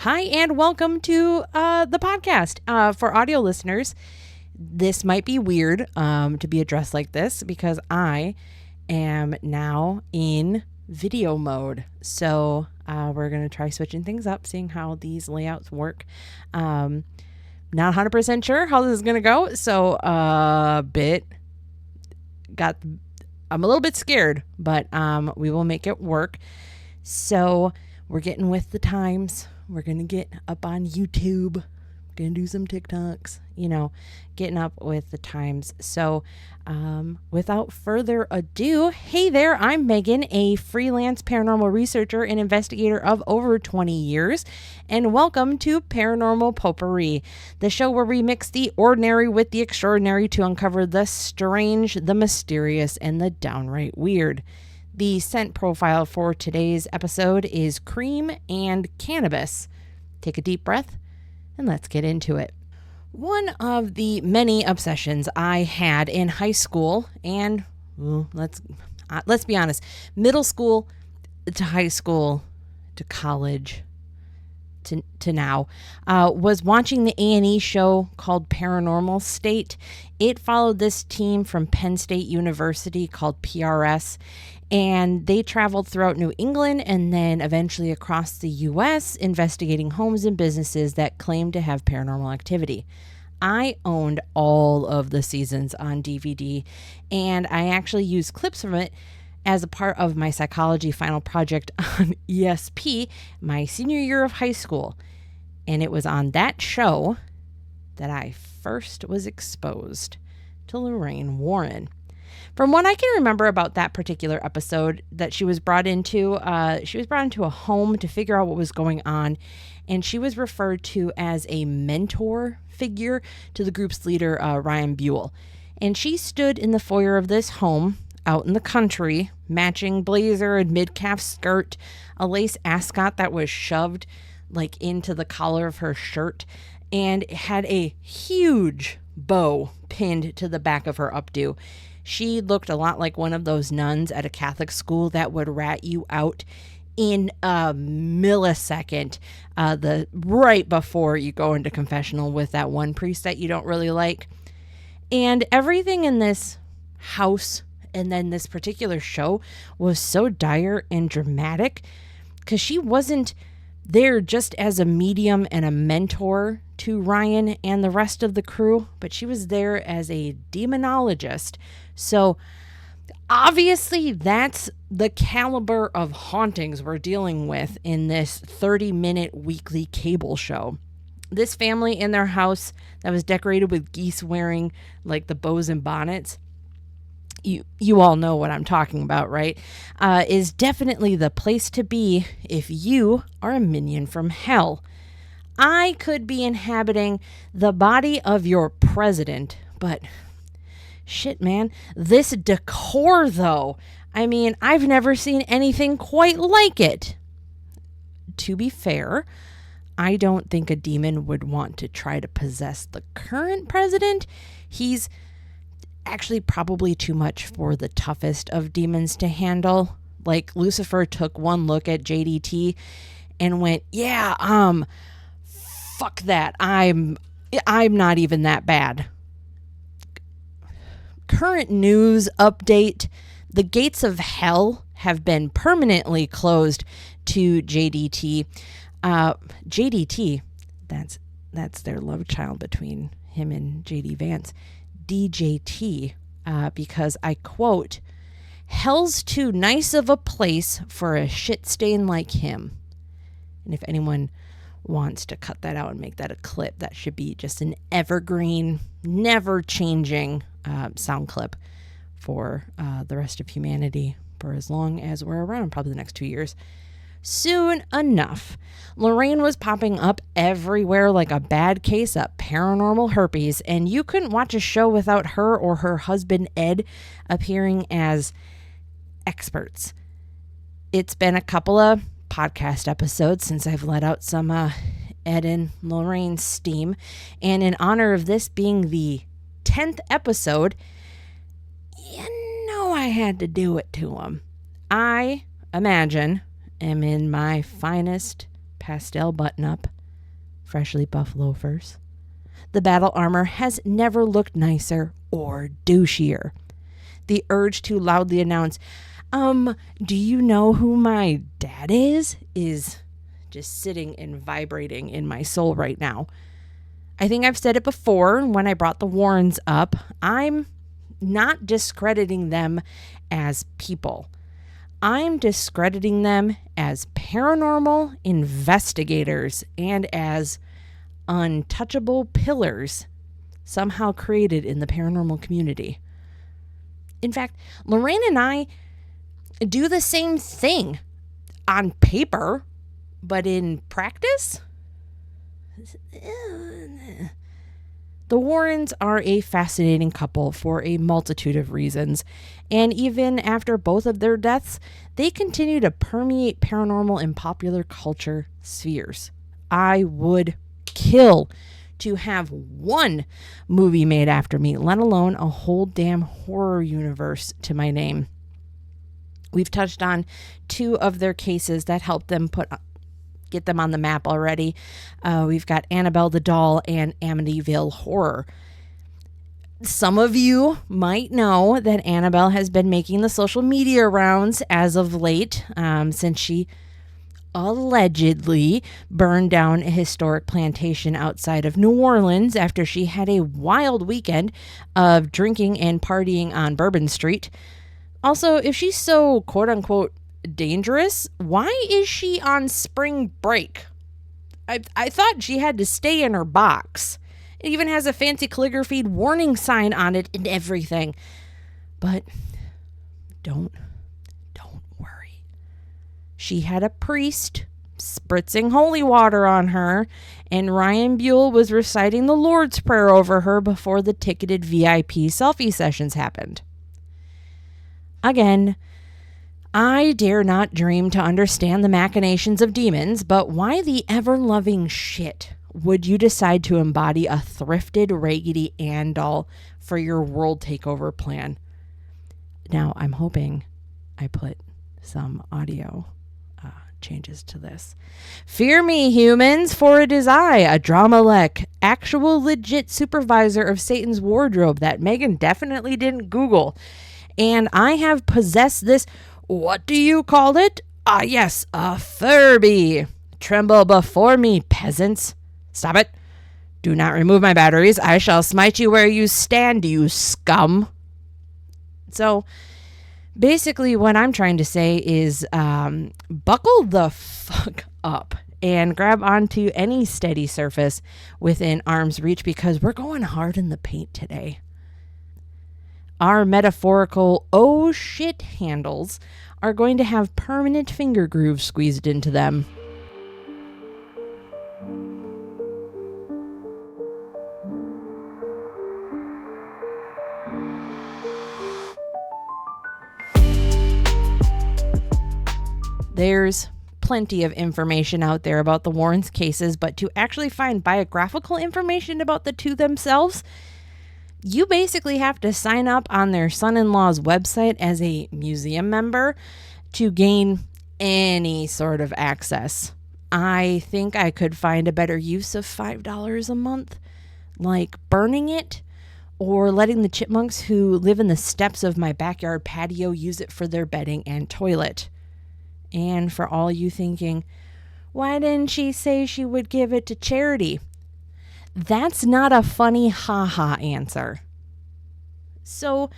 Hi, and welcome to the podcast. For audio listeners, this might be weird to be addressed like this because I am now in video mode. So we're going to try switching things up, seeing how these layouts work. Not 100% sure how this is going to go. So I'm a little bit scared, but we will make it work. So we're getting with the times. We're going to get up on YouTube. Going to do some TikToks, getting up with the times. So without further ado, hey there, I'm Megan, a freelance paranormal researcher and investigator of over 20 years. And welcome to Paranormal Potpourri, the show where we mix the ordinary with the extraordinary to uncover the strange, the mysterious, and the downright weird. The scent profile for today's episode is cream and cannabis. Take a deep breath and let's get into it. One of the many obsessions I had in high school and let's be honest, middle school to high school to college to now, was watching the A&E show called Paranormal State. It followed this team from Penn State University called PRS, and they traveled throughout New England and then eventually across the U.S. investigating homes and businesses that claimed to have paranormal activity. I owned all of the seasons on DVD, and I actually used clips from it as a part of my psychology final project on ESP my senior year of high school. And it was on that show that I first was exposed to Lorraine Warren. From what I can remember about that particular episode, that she was brought into a home to figure out what was going on, and she was referred to as a mentor figure to the group's leader, Ryan Buell. And she stood in the foyer of this home out in the country, matching blazer and mid-calf skirt, a lace ascot that was shoved into the collar of her shirt, and had a huge bow pinned to the back of her updo. She looked a lot like one of those nuns at a Catholic school that would rat you out in a millisecond, right before you go into confessional with that one priest that you don't really like. And everything in this house and then this particular show was so dire and dramatic because she wasn't there just as a medium and a mentor to Ryan and the rest of the crew, but she was there as a demonologist. So obviously that's the caliber of hauntings we're dealing with in this 30-minute weekly cable show. This family in their house that was decorated with geese wearing the bows and bonnets, you all know what I'm talking about, right? Is definitely the place to be if you are a minion from hell. I could be inhabiting the body of your president, but shit, man, this decor though, I mean, I've never seen anything quite like it. To be fair, I don't think a demon would want to try to possess the current president. He's actually probably too much for the toughest of demons to handle. Lucifer took one look at JDT and went, fuck that. I'm not even that bad. Current news update. The gates of hell have been permanently closed to JDT. JDT, that's their love child between him and JD Vance. DJT, because I quote, "Hell's too nice of a place for a shit stain like him." And if anyone wants to cut that out and make that a clip, that should be just an evergreen, never changing sound clip for the rest of humanity for as long as we're around, probably the next 2 years. Soon enough, Lorraine was popping up everywhere like a bad case of paranormal herpes, and you couldn't watch a show without her or her husband Ed appearing as experts. It's been a couple of podcast episodes since I've let out some Ed and Lorraine steam, and in honor of this being the 10th episode, I had to do it to them. I imagine am in my finest pastel button-up, freshly buffed loafers. The battle armor has never looked nicer or douchier. The urge to loudly announce, do you know who my dad is just sitting and vibrating in my soul right now. I think I've said it before when I brought the Warrens up. I'm not discrediting them as people. I'm discrediting them as paranormal investigators and as untouchable pillars somehow created in the paranormal community. In fact, Lorraine and I do the same thing on paper, but in practice, the Warrens are a fascinating couple for a multitude of reasons, and even after both of their deaths, they continue to permeate paranormal and popular culture spheres. I would kill to have one movie made after me, let alone a whole damn horror universe to my name. We've touched on two of their cases that helped them get them on the map already. We've got Annabelle the Doll and Amityville Horror. Some of you might know that Annabelle has been making the social media rounds as of late, since she allegedly burned down a historic plantation outside of New Orleans after she had a wild weekend of drinking and partying on Bourbon Street. Also, if she's so quote-unquote dangerous, why is she on spring break? I thought she had to stay in her box. It even has a fancy calligraphy warning sign on it and everything. But don't worry. She had a priest spritzing holy water on her, and Ryan Buell was reciting the Lord's Prayer over her before the ticketed VIP selfie sessions happened. Again, I dare not dream to understand the machinations of demons, but why the ever-loving shit would you decide to embody a thrifted Raggedy Ann doll for your world takeover plan? Now, I'm hoping I put some audio changes to this. Fear me, humans, for it is I, a Dramalek, actual legit supervisor of Satan's wardrobe that Megan definitely didn't Google. And I have possessed this, what do you call it? Ah, yes, a Furby. Tremble before me, peasants. Stop it. Do not remove my batteries. I shall smite you where you stand, you scum. So, basically what I'm trying to say is buckle the fuck up and grab onto any steady surface within arm's reach, because we're going hard in the paint today. Our metaphorical oh shit handles are going to have permanent finger grooves squeezed into them. There's plenty of information out there about the Warrens cases, but to actually find biographical information about the two themselves, you basically have to sign up on their son-in-law's website as a museum member to gain any sort of access. I think I could find a better use of $5 a month, like burning it or letting the chipmunks who live in the steps of my backyard patio use it for their bedding and toilet. And for all you thinking, why didn't she say she would give it to charity? That's not a funny ha-ha answer. So,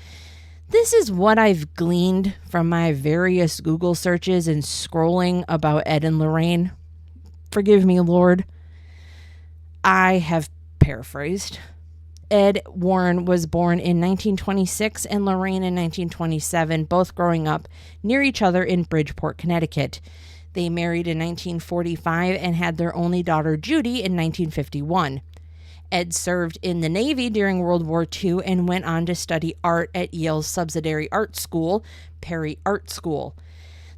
this is what I've gleaned from my various Google searches and scrolling about Ed and Lorraine. Forgive me, Lord. I have paraphrased. Ed Warren was born in 1926 and Lorraine in 1927, both growing up near each other in Bridgeport, Connecticut. They married in 1945 and had their only daughter, Judy, in 1951. Ed served in the Navy during World War II and went on to study art at Yale's subsidiary art school, Perry Art School.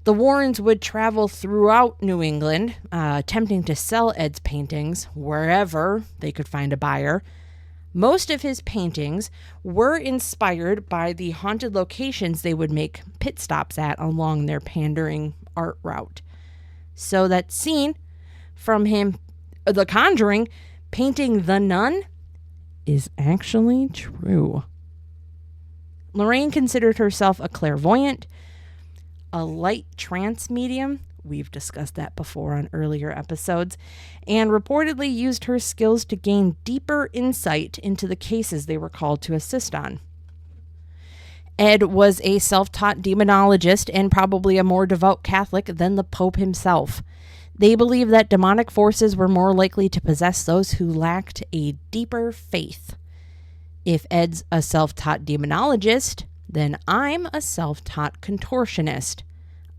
The Warrens would travel throughout New England, attempting to sell Ed's paintings wherever they could find a buyer. Most of his paintings were inspired by the haunted locations they would make pit stops at along their pandering art route. So that scene from him The Conjuring painting the nun is actually true. Lorraine considered herself a clairvoyant, a light trance medium. We've discussed that before on earlier episodes, and reportedly used her skills to gain deeper insight into the cases they were called to assist on. Ed was a self-taught demonologist and probably a more devout Catholic than the Pope himself. They believed that demonic forces were more likely to possess those who lacked a deeper faith. If Ed's a self-taught demonologist, then I'm a self-taught contortionist.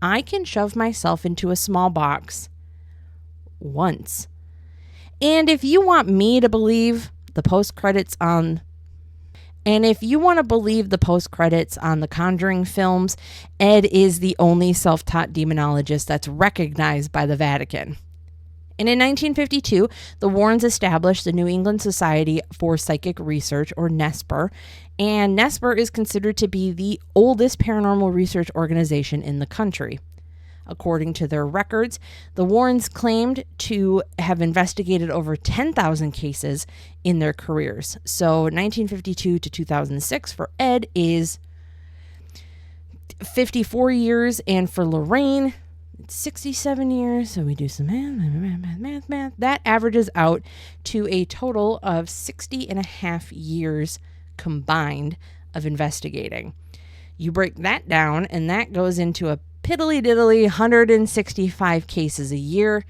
I can shove myself into a small box once. And if you want me to believe the post-credits on the Conjuring films, Ed is the only self-taught demonologist that's recognized by the Vatican. And in 1952, the Warrens established the New England Society for Psychic Research, or NESPR, and NESPR is considered to be the oldest paranormal research organization in the country. According to their records, the Warrens claimed to have investigated over 10,000 cases in their careers. So 1952 to 2006 for Ed is 54 years, and for Lorraine, 67 years. So we do some math. That averages out to a total of 60 and a half years combined of investigating. You break that down, and that goes into a piddly diddly 165 cases a year.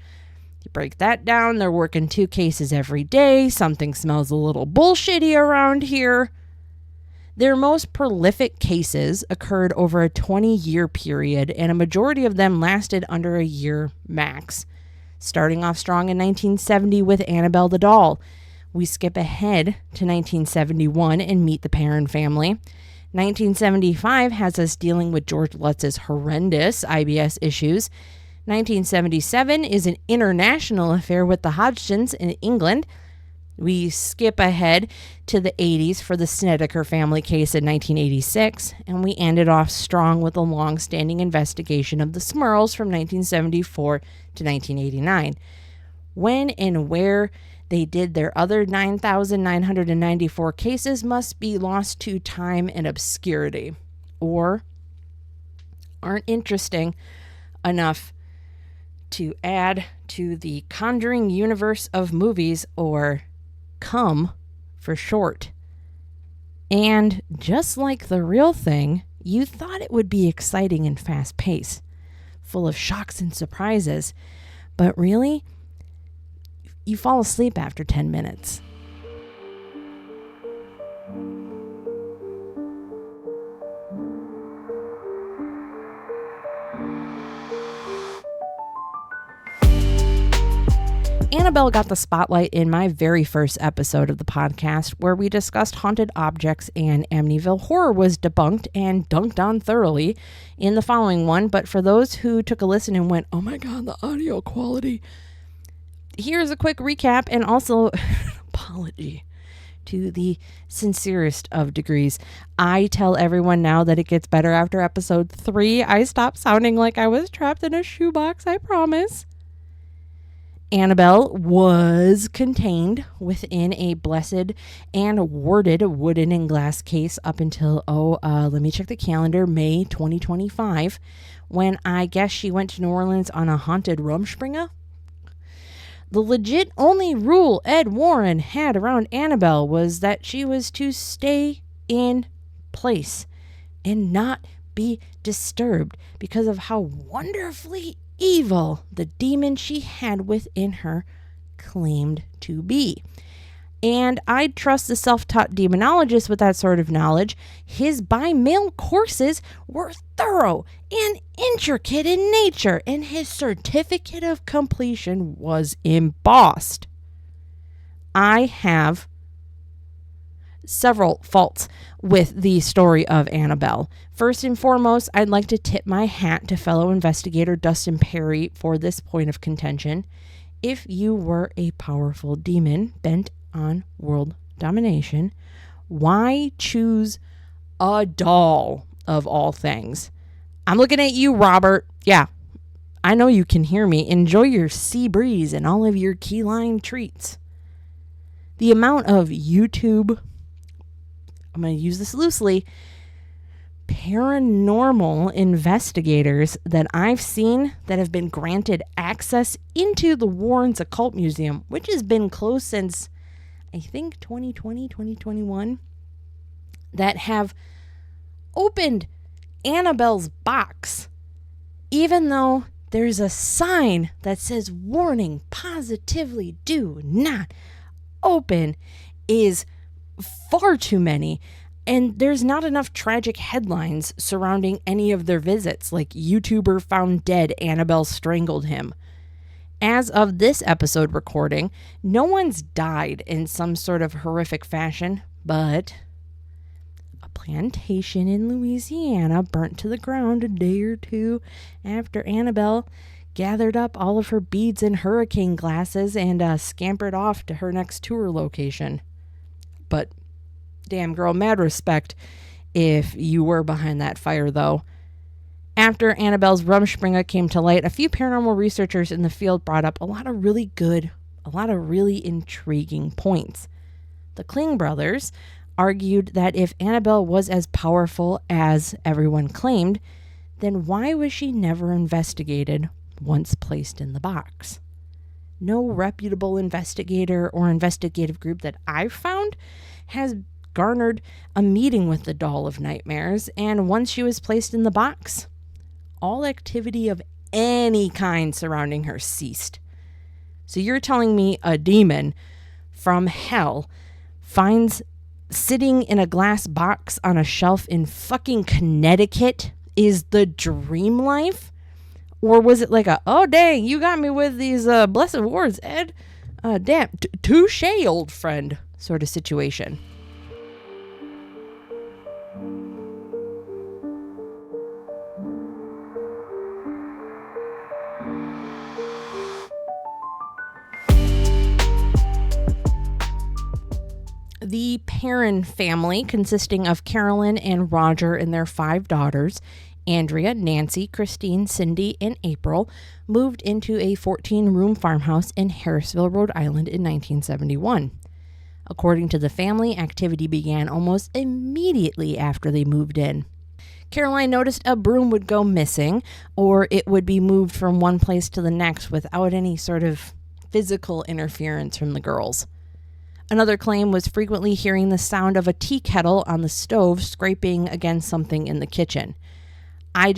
You break that down, they're working 2 cases every day. Something smells a little bullshitty around here. Their most prolific cases occurred over a 20-year period, and a majority of them lasted under a year max. Starting off strong in 1970 with Annabelle the doll. We skip ahead to 1971 and meet the Perron family. 1975 has us dealing with George Lutz's horrendous IBS issues. 1977 is an international affair with the Hodgkins in England. We skip ahead to the 80s for the Snedeker family case in 1986, and we ended off strong with a long-standing investigation of the Smurls from 1974 to 1989. When and where they did their other 9,994 cases must be lost to time and obscurity, or aren't interesting enough to add to the Conjuring universe of movies, or CUM for short. And just like the real thing, you thought it would be exciting and fast-paced, full of shocks and surprises, but really, you fall asleep after 10 minutes. Annabelle got the spotlight in my very first episode of the podcast, where we discussed haunted objects, and Amityville Horror was debunked and dunked on thoroughly in the following one. But for those who took a listen and went, oh my God, the audio quality, here's a quick recap, and also an apology to the sincerest of degrees. I tell everyone now that it gets better after episode 3. I stopped sounding like I was trapped in a shoebox, I promise. Annabelle was contained within a blessed and warded wooden and glass case up until, let me check the calendar, May 2025, when I guess she went to New Orleans on a haunted Rumspringa. The legit only rule Ed Warren had around Annabelle was that she was to stay in place and not be disturbed because of how wonderfully evil the demon she had within her claimed to be. And I'd trust the self-taught demonologist with that sort of knowledge. His by-mail courses were thorough and intricate in nature, and his certificate of completion was embossed. I have several faults with the story of Annabelle. First and foremost, I'd like to tip my hat to fellow investigator Dustin Perry for this point of contention. If you were a powerful demon bent on world domination, why choose a doll of all things? I'm looking at you, Robert. Yeah, I know you can hear me. Enjoy your sea breeze and all of your key lime treats. The amount of YouTube, I'm going to use this loosely, paranormal investigators that I've seen that have been granted access into the Warrens Occult Museum, which has been closed since, I think, 2020, 2021, that have opened Annabelle's box, even though there's a sign that says, warning, positively do not open, is far too many. And there's not enough tragic headlines surrounding any of their visits, like YouTuber found dead, Annabelle strangled him. As of this episode recording, no one's died in some sort of horrific fashion, but a plantation in Louisiana burnt to the ground a day or two after Annabelle gathered up all of her beads and hurricane glasses and scampered off to her next tour location. But damn, girl, mad respect if you were behind that fire, though. After Annabelle's Rumspringa came to light, a few paranormal researchers in the field brought up a lot of really intriguing points. The Kling brothers argued that if Annabelle was as powerful as everyone claimed, then why was she never investigated once placed in the box? No reputable investigator or investigative group that I've found has garnered a meeting with the doll of nightmares, and once she was placed in the box, all activity of any kind surrounding her ceased. So you're telling me a demon from hell finds sitting in a glass box on a shelf in fucking Connecticut is the dream life? Or was it like oh dang, you got me with these blessed words, Ed? Damn, touche, old friend sort of situation. The Perrin family, consisting of Carolyn and Roger and their 5 daughters, Andrea, Nancy, Christine, Cindy, and April, moved into a 14-room farmhouse in Harrisville, Rhode Island in 1971. According to the family, activity began almost immediately after they moved in. Caroline noticed a broom would go missing, or it would be moved from one place to the next without any sort of physical interference from the girls. Another claim was frequently hearing the sound of a tea kettle on the stove scraping against something in the kitchen. I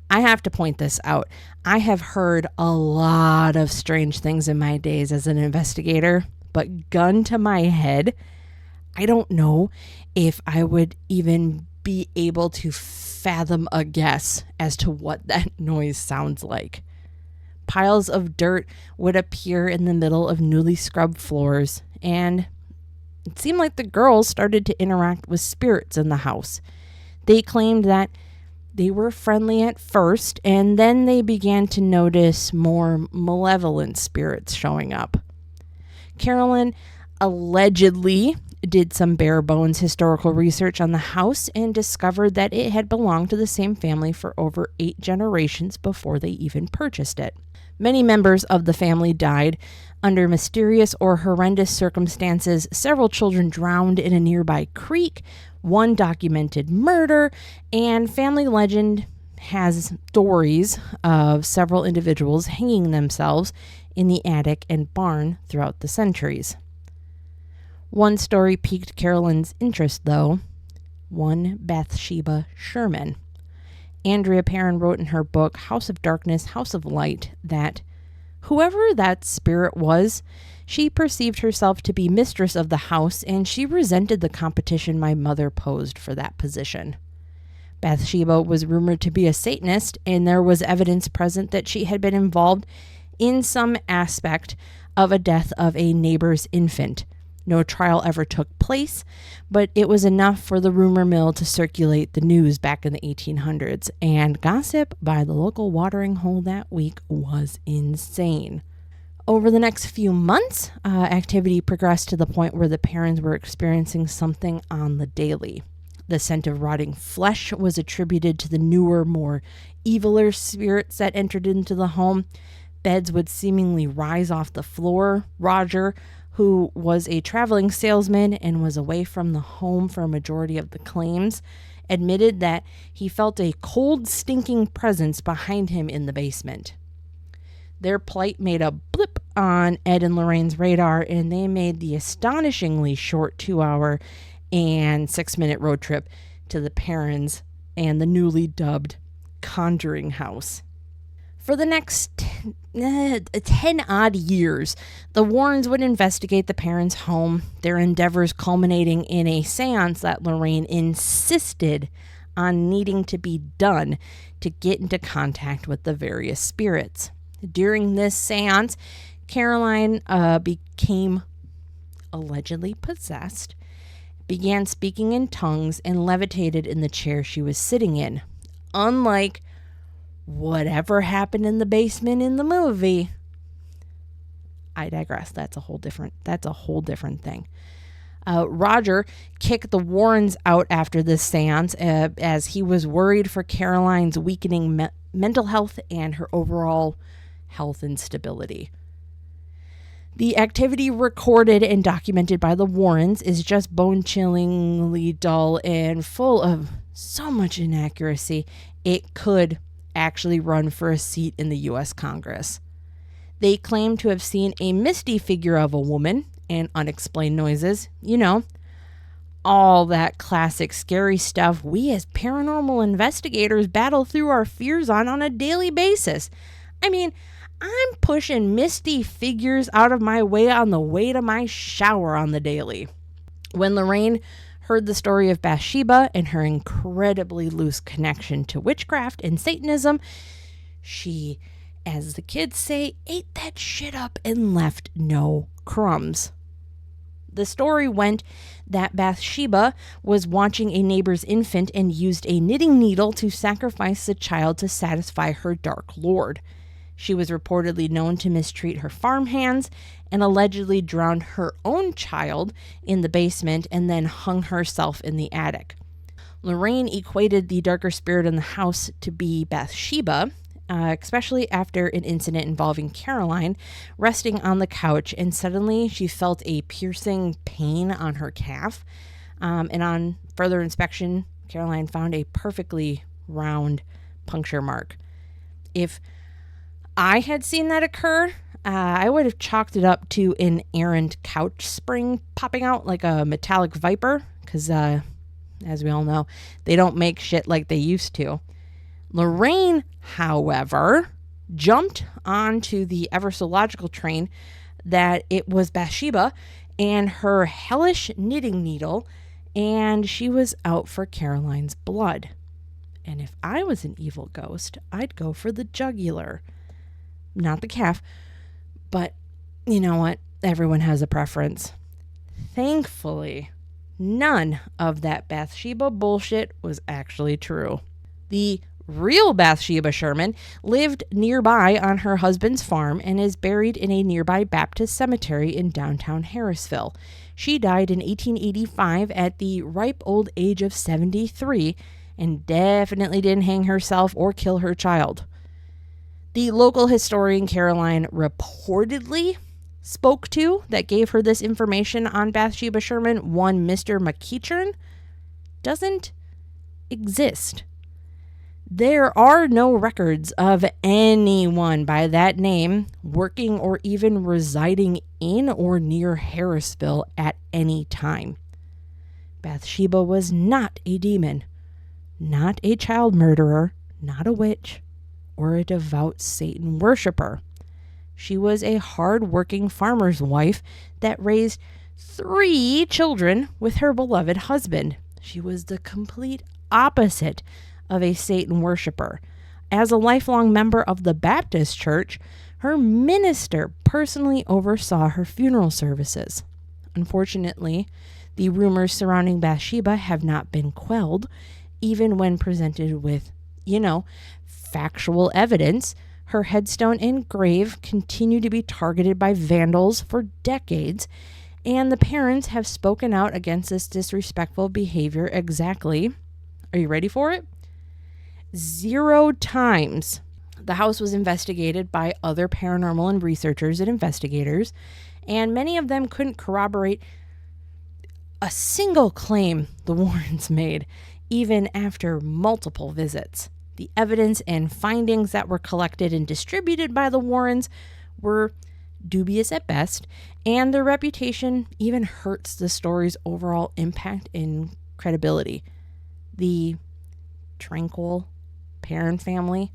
have to point this out. I have heard a lot of strange things in my days as an investigator, but gun to my head, I don't know if I would even be able to fathom a guess as to what that noise sounds like. Piles of dirt would appear in the middle of newly scrubbed floors, and it seemed like the girls started to interact with spirits in the house. They claimed that they were friendly at first, and then they began to notice more malevolent spirits showing up. Carolyn allegedly did some bare bones historical research on the house and discovered that it had belonged to the same family for over 8 generations before they even purchased it. Many members of the family died under mysterious or horrendous circumstances. Several children drowned in a nearby creek, one documented murder, and family legend has stories of several individuals hanging themselves in the attic and barn throughout the centuries. One story piqued Carolyn's interest, though. One Bathsheba Sherman. Andrea Perrin wrote in her book, House of Darkness, House of Light, that whoever that spirit was, she perceived herself to be mistress of the house, and she resented the competition my mother posed for that position. Bathsheba was rumored to be a Satanist, and there was evidence present that she had been involved in some aspect of a death of a neighbor's infant. No trial ever took place, but it was enough for the rumor mill to circulate the news back in the 1800s, and gossip by the local watering hole that week was insane. Over the next few months, activity progressed to the point where the parents were experiencing something on the daily. The scent of rotting flesh was attributed to the newer, more eviler spirits that entered into the home. Beds would seemingly rise off the floor. Roger, who was a traveling salesman and was away from the home for a majority of the claims, admitted that he felt a cold, stinking presence behind him in the basement. Their plight made a blip on Ed and Lorraine's radar, and they made the astonishingly short 2-hour and 6-minute road trip to the Perrins and the newly dubbed Conjuring House. For the next 10 odd years, the Warrens would investigate the Perrins' home, their endeavors culminating in a seance that Lorraine insisted on needing to be done to get into contact with the various spirits. During this seance, Caroline became allegedly possessed, began speaking in tongues, and levitated in the chair she was sitting in. Unlike whatever happened in the basement in the movie. I digress. That's a whole different thing. Roger kicked the Warrens out after this seance as he was worried for Caroline's weakening mental health and her overall health instability. The activity recorded and documented by the Warrens is just bone-chillingly dull and full of so much inaccuracy. It could actually run for a seat in the U.S. Congress. They claim to have seen a misty figure of a woman and unexplained noises. You know, all that classic scary stuff we as paranormal investigators battle through our fears on a daily basis. I mean, I'm pushing misty figures out of my way on the way to my shower on the daily. When Lorraine heard the story of Bathsheba and her incredibly loose connection to witchcraft and Satanism, she, as the kids say, ate that shit up and left no crumbs. The story went that Bathsheba was watching a neighbor's infant and used a knitting needle to sacrifice the child to satisfy her dark lord. She was reportedly known to mistreat her farmhands and allegedly drowned her own child in the basement and then hung herself in the attic. Lorraine equated the darker spirit in the house to be Bathsheba, especially after an incident involving Caroline resting on the couch, and suddenly she felt a piercing pain on her calf. And on further inspection, Caroline found a perfectly round puncture mark. If I had seen that occur, I would have chalked it up to an errant couch spring popping out like a metallic viper, because as we all know, they don't make shit like they used to. Lorraine, however, jumped onto the ever so logical train that it was Bathsheba and her hellish knitting needle, and she was out for Caroline's blood. And if I was an evil ghost, I'd go for the jugular. Not the calf, but you know what? Everyone has a preference. Thankfully, none of that Bathsheba bullshit was actually true. The real Bathsheba Sherman lived nearby on her husband's farm and is buried in a nearby Baptist cemetery in downtown Harrisville. She died in 1885 at the ripe old age of 73 and definitely didn't hang herself or kill her child. The local historian Caroline reportedly spoke to that gave her this information on Bathsheba Sherman, one Mr. McEachern, doesn't exist. There are no records of anyone by that name working or even residing in or near Harrisville at any time. Bathsheba was not a demon, not a child murderer, not a witch, or a devout Satan worshiper. She was a hard-working farmer's wife that raised 3 children with her beloved husband. She was the complete opposite of a Satan worshiper. As a lifelong member of the Baptist Church, her minister personally oversaw her funeral services. Unfortunately, the rumors surrounding Bathsheba have not been quelled, even when presented with, factual evidence. Her headstone and grave continue to be targeted by vandals for decades, And the parents have spoken out against this disrespectful behavior exactly. Are you ready for it? 0 times. The house was investigated by other paranormal and researchers and investigators, and many of them couldn't corroborate a single claim the Warrens made, even after multiple visits. The evidence and findings that were collected and distributed by the Warrens were dubious at best, and their reputation even hurts the story's overall impact and credibility. The tranquil Perron family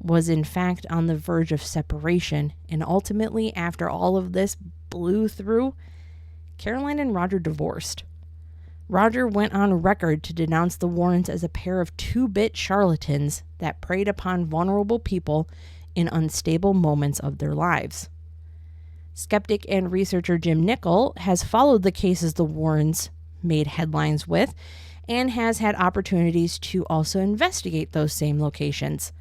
was in fact on the verge of separation, and ultimately, after all of this blew through, Caroline and Roger divorced. Roger went on record to denounce the Warrens as a pair of two-bit charlatans that preyed upon vulnerable people in unstable moments of their lives. Skeptic and researcher Jim Nickel has followed the cases the Warrens made headlines with and has had opportunities to also investigate those same locations.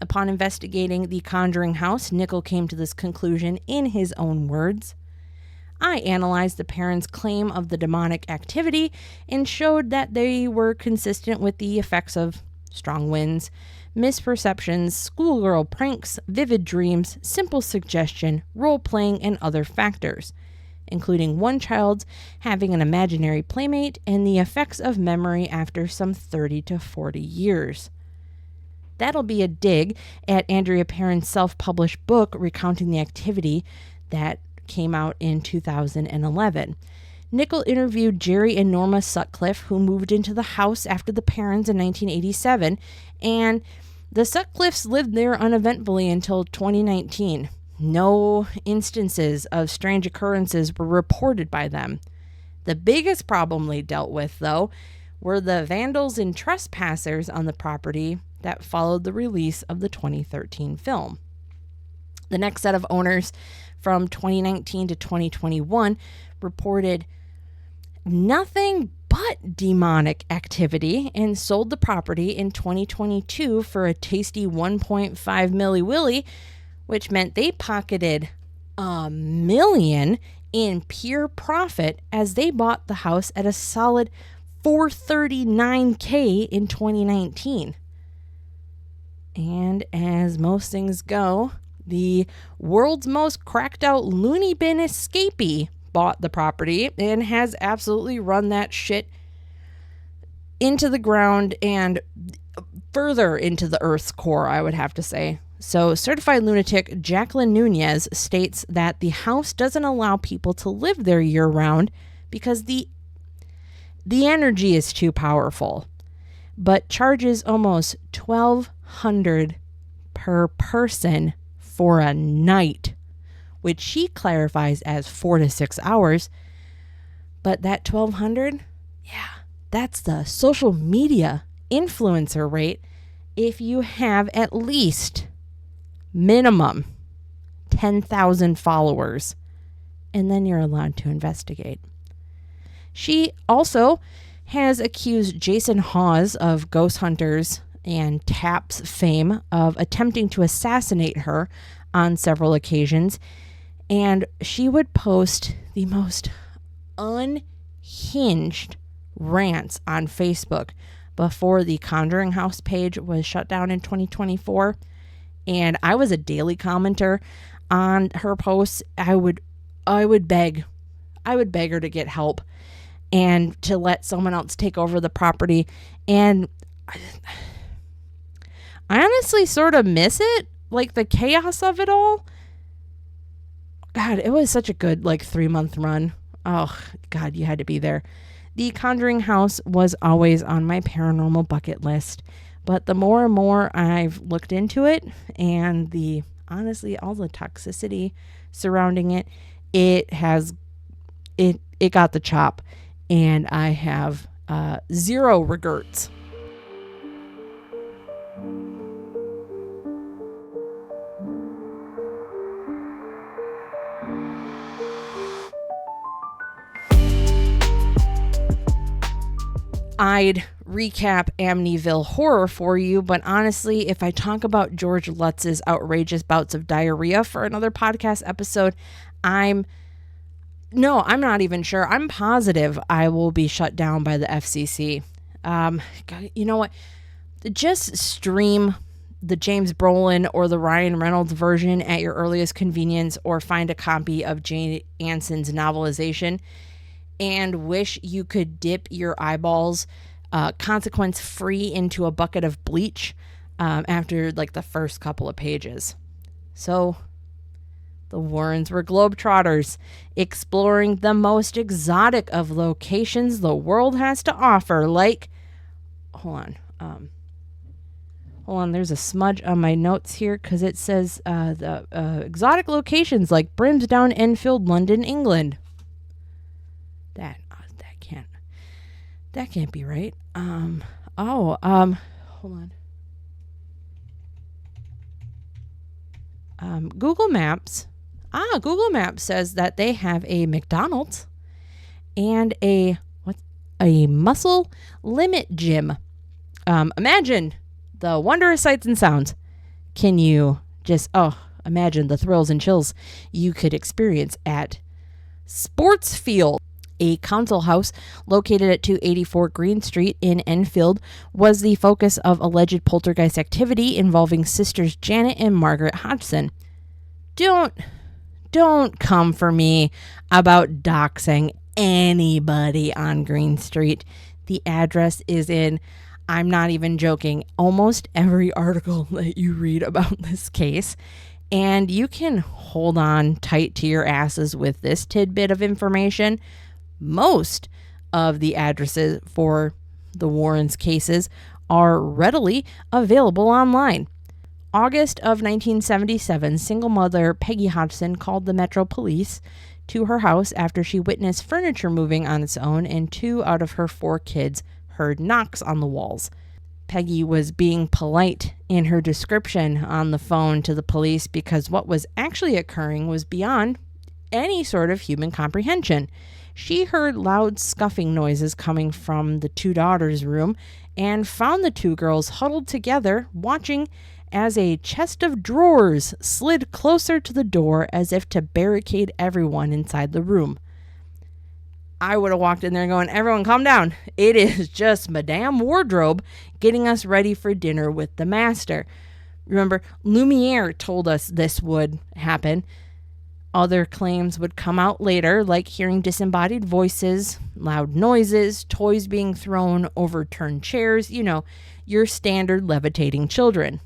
Upon investigating the Conjuring House, Nickel came to this conclusion in his own words. I analyzed the parents' claim of the demonic activity and showed that they were consistent with the effects of strong winds, misperceptions, schoolgirl pranks, vivid dreams, simple suggestion, role-playing, and other factors, including one child having an imaginary playmate and the effects of memory after some 30 to 40 years. That'll be a dig at Andrea Perron's self-published book recounting the activity that came out in 2011. Nickel interviewed Jerry and Norma Sutcliffe, who moved into the house after the Perrons in 1987, and the Sutcliffes lived there uneventfully until 2019. No instances of strange occurrences were reported by them. The biggest problem they dealt with, though, were the vandals and trespassers on the property that followed the release of the 2013 film. The next set of owners from 2019 to 2021 reported nothing but demonic activity and sold the property in 2022 for a tasty 1.5 milli willy, which meant they pocketed $1 million in pure profit as they bought the house at a solid $439K in 2019. And as most things go, the world's most cracked out loony bin escapee bought the property and has absolutely run that shit into the ground and further into the earth's core, I would have to say. So certified lunatic Jacqueline Nunez states that the house doesn't allow people to live there year round because the energy is too powerful, but charges almost $1,200 per person for a night, which she clarifies as 4 to 6 hours. But that $1,200, yeah, that's the social media influencer rate if you have at least minimum 10,000 followers, and then you're allowed to investigate. She also has accused Jason Hawes of Ghost Hunters and Taps fame of attempting to assassinate her on several occasions, and she would post the most unhinged rants on Facebook before the Conjuring House page was shut down in 2024. And I was a daily commenter on her posts. I would beg her to get help and to let someone else take over the property. And I honestly sort of miss it, like the chaos of it all. God, it was such a good 3-month run. Oh God, you had to be there. The Conjuring House was always on my paranormal bucket list, but the more and more I've looked into it and honestly all the toxicity surrounding it, it got the chop, and I have zero regrets. I'd recap Amityville Horror for you, but honestly, if I talk about George Lutz's outrageous bouts of diarrhea for another podcast episode, I'm No, I'm not even sure. I'm positive I will be shut down by the FCC. You know what? Just stream the James Brolin or the Ryan Reynolds version at your earliest convenience, or find a copy of Jane Anson's novelization and wish you could dip your eyeballs consequence free into a bucket of bleach after like the first couple of pages. So the Warrens were globetrotters, exploring the most exotic of locations the world has to offer, like, hold on, there's a smudge on my notes here because it says the exotic locations like Brimsdown, Enfield, London, England. That can't be right. Hold on. Google Maps says that they have a McDonald's and a muscle limit gym. Imagine the wondrous sights and sounds. Can you just imagine the thrills and chills you could experience at Sportsfield? A council house located at 284 Green Street in Enfield was the focus of alleged poltergeist activity involving sisters Janet and Margaret Hodgson. Don't come for me about doxing anybody on Green Street. The address is in, I'm not even joking, almost every article that you read about this case. And you can hold on tight to your asses with this tidbit of information. Most of the addresses for the Warrens' cases are readily available online. August of 1977, single mother Peggy Hodgson called the Metro Police to her house after she witnessed furniture moving on its own and 2 out of her 4 kids heard knocks on the walls. Peggy was being polite in her description on the phone to the police because what was actually occurring was beyond any sort of human comprehension. She heard loud scuffing noises coming from the 2 daughters' room and found the 2 girls huddled together, watching as a chest of drawers slid closer to the door as if to barricade everyone inside the room. I would have walked in there going, everyone calm down. It is just Madame Wardrobe getting us ready for dinner with the master. Remember, Lumiere told us this would happen. Other claims would come out later, like hearing disembodied voices, loud noises, toys being thrown, overturned chairs, your standard levitating children.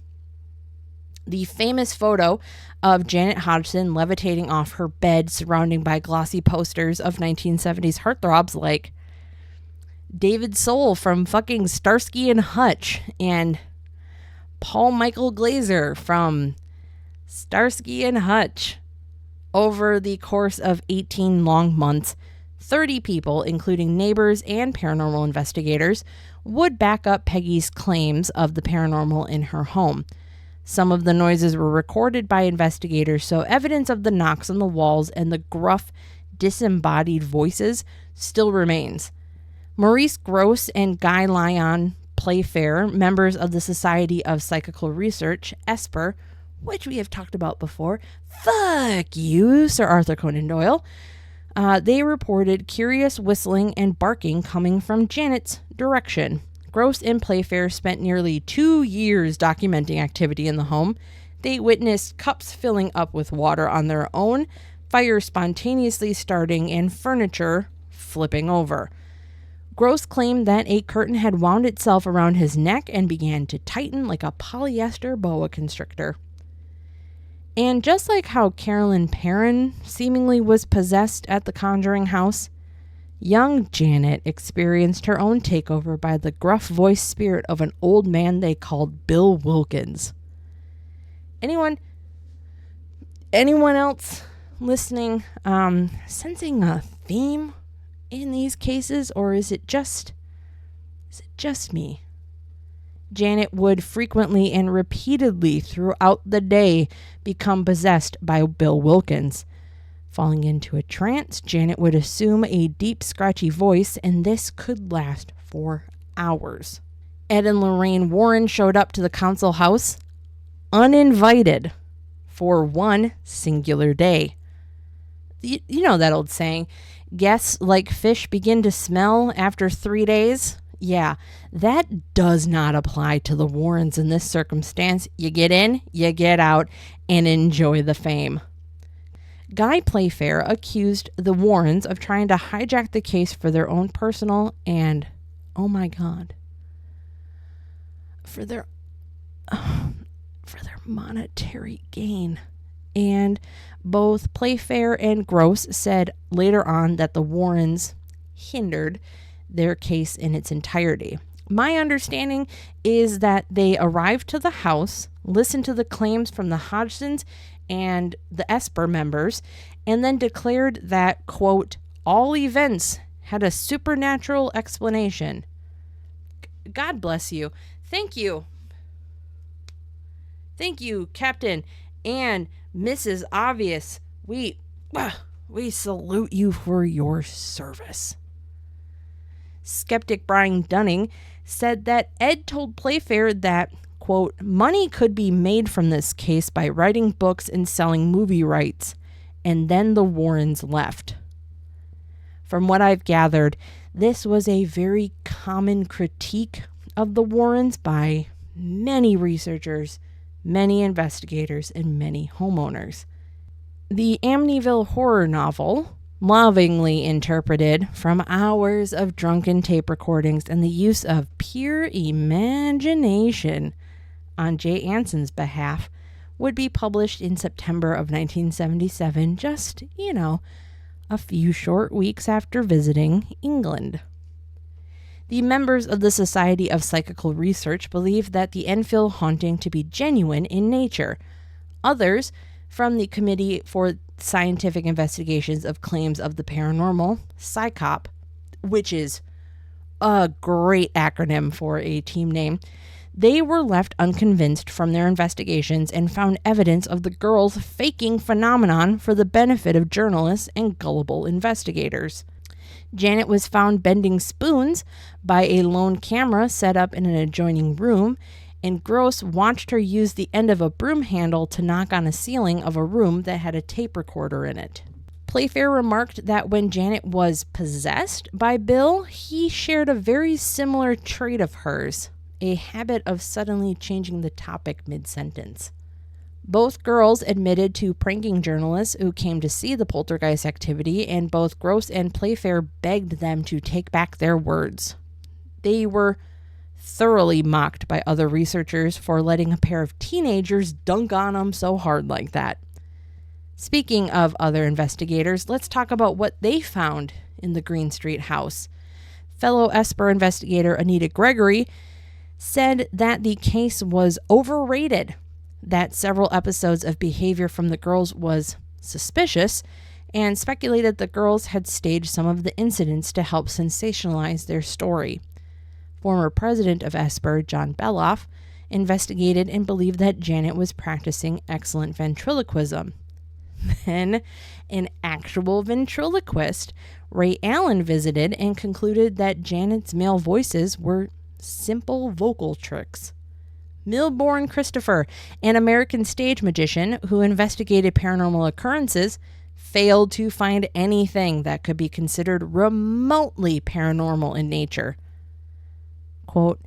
The famous photo of Janet Hodgson levitating off her bed, surrounded by glossy posters of 1970s heartthrobs like David Soul from fucking Starsky and Hutch and Paul Michael Glaser from Starsky and Hutch. Over the course of 18 long months, 30 people, including neighbors and paranormal investigators, would back up Peggy's claims of the paranormal in her home. Some of the noises were recorded by investigators, so evidence of the knocks on the walls and the gruff, disembodied voices still remains. Maurice Gross and Guy Lyon Playfair, members of the Society of Psychical Research, ESPR, which we have talked about before. Fuck you, Sir Arthur Conan Doyle. They reported curious whistling and barking coming from Janet's direction. Gross and Playfair spent nearly 2 years documenting activity in the home. They witnessed cups filling up with water on their own, fire spontaneously starting, and furniture flipping over. Gross claimed that a curtain had wound itself around his neck and began to tighten like a polyester boa constrictor. And just like how Carolyn Perrin seemingly was possessed at the Conjuring house, young Janet experienced her own takeover by the gruff-voiced spirit of an old man they called Bill Wilkins. Anyone else listening sensing a theme in these cases, or is it just me? Janet would frequently and repeatedly throughout the day become possessed by Bill Wilkins. Falling into a trance, Janet would assume a deep, scratchy voice, and this could last for hours. Ed and Lorraine Warren showed up to the council house uninvited for one singular day. You know that old saying, guess like fish begin to smell after 3 days? Yeah, that does not apply to the Warrens in this circumstance. You get in, you get out, and enjoy the fame. Guy Playfair accused the Warrens of trying to hijack the case for their own personal and, oh my God, for their monetary gain. And both Playfair and Gross said later on that the Warrens hindered their case in its entirety. My understanding is that they arrived to the house, listened to the claims from the Hodgsons and the Esper members, and then declared that, quote, all events had a supernatural explanation. God bless you. Thank you. Thank you, Captain and Mrs. Obvious. We salute you for your service. Skeptic Brian Dunning said that Ed told Playfair that, quote, money could be made from this case by writing books and selling movie rights, and then the Warrens left. From what I've gathered, this was a very common critique of the Warrens by many researchers, many investigators, and many homeowners. The Amityville horror novel, lovingly interpreted from hours of drunken tape recordings and the use of pure imagination on Jay Anson's behalf, would be published in September of 1977, just, a few short weeks after visiting England. The members of the Society of Psychical Research believe that the Enfield haunting to be genuine in nature. Others, from the Committee for Scientific Investigations of Claims of the Paranormal, PSYCOP, which is a great acronym for a team name, they were left unconvinced from their investigations and found evidence of the girls' faking phenomenon for the benefit of journalists and gullible investigators. Janet was found bending spoons by a lone camera set up in an adjoining room, and Gross watched her use the end of a broom handle to knock on a ceiling of a room that had a tape recorder in it. Playfair remarked that when Janet was possessed by Bill, he shared a very similar trait of hers, a habit of suddenly changing the topic mid-sentence. Both girls admitted to pranking journalists who came to see the poltergeist activity, and both Gross and Playfair begged them to take back their words. They were thoroughly mocked by other researchers for letting a pair of teenagers dunk on them so hard like that. Speaking of other investigators, let's talk about what they found in the Green Street house. Fellow Esper investigator Anita Gregory said that the case was overrated, that several episodes of behavior from the girls was suspicious, and speculated the girls had staged some of the incidents to help sensationalize their story. Former president of Esper, John Beloff, investigated and believed that Janet was practicing excellent ventriloquism. Then, an actual ventriloquist, Ray Allen, visited and concluded that Janet's male voices were simple vocal tricks. Milbourne Christopher, an American stage magician who investigated paranormal occurrences, failed to find anything that could be considered remotely paranormal in nature. Quote,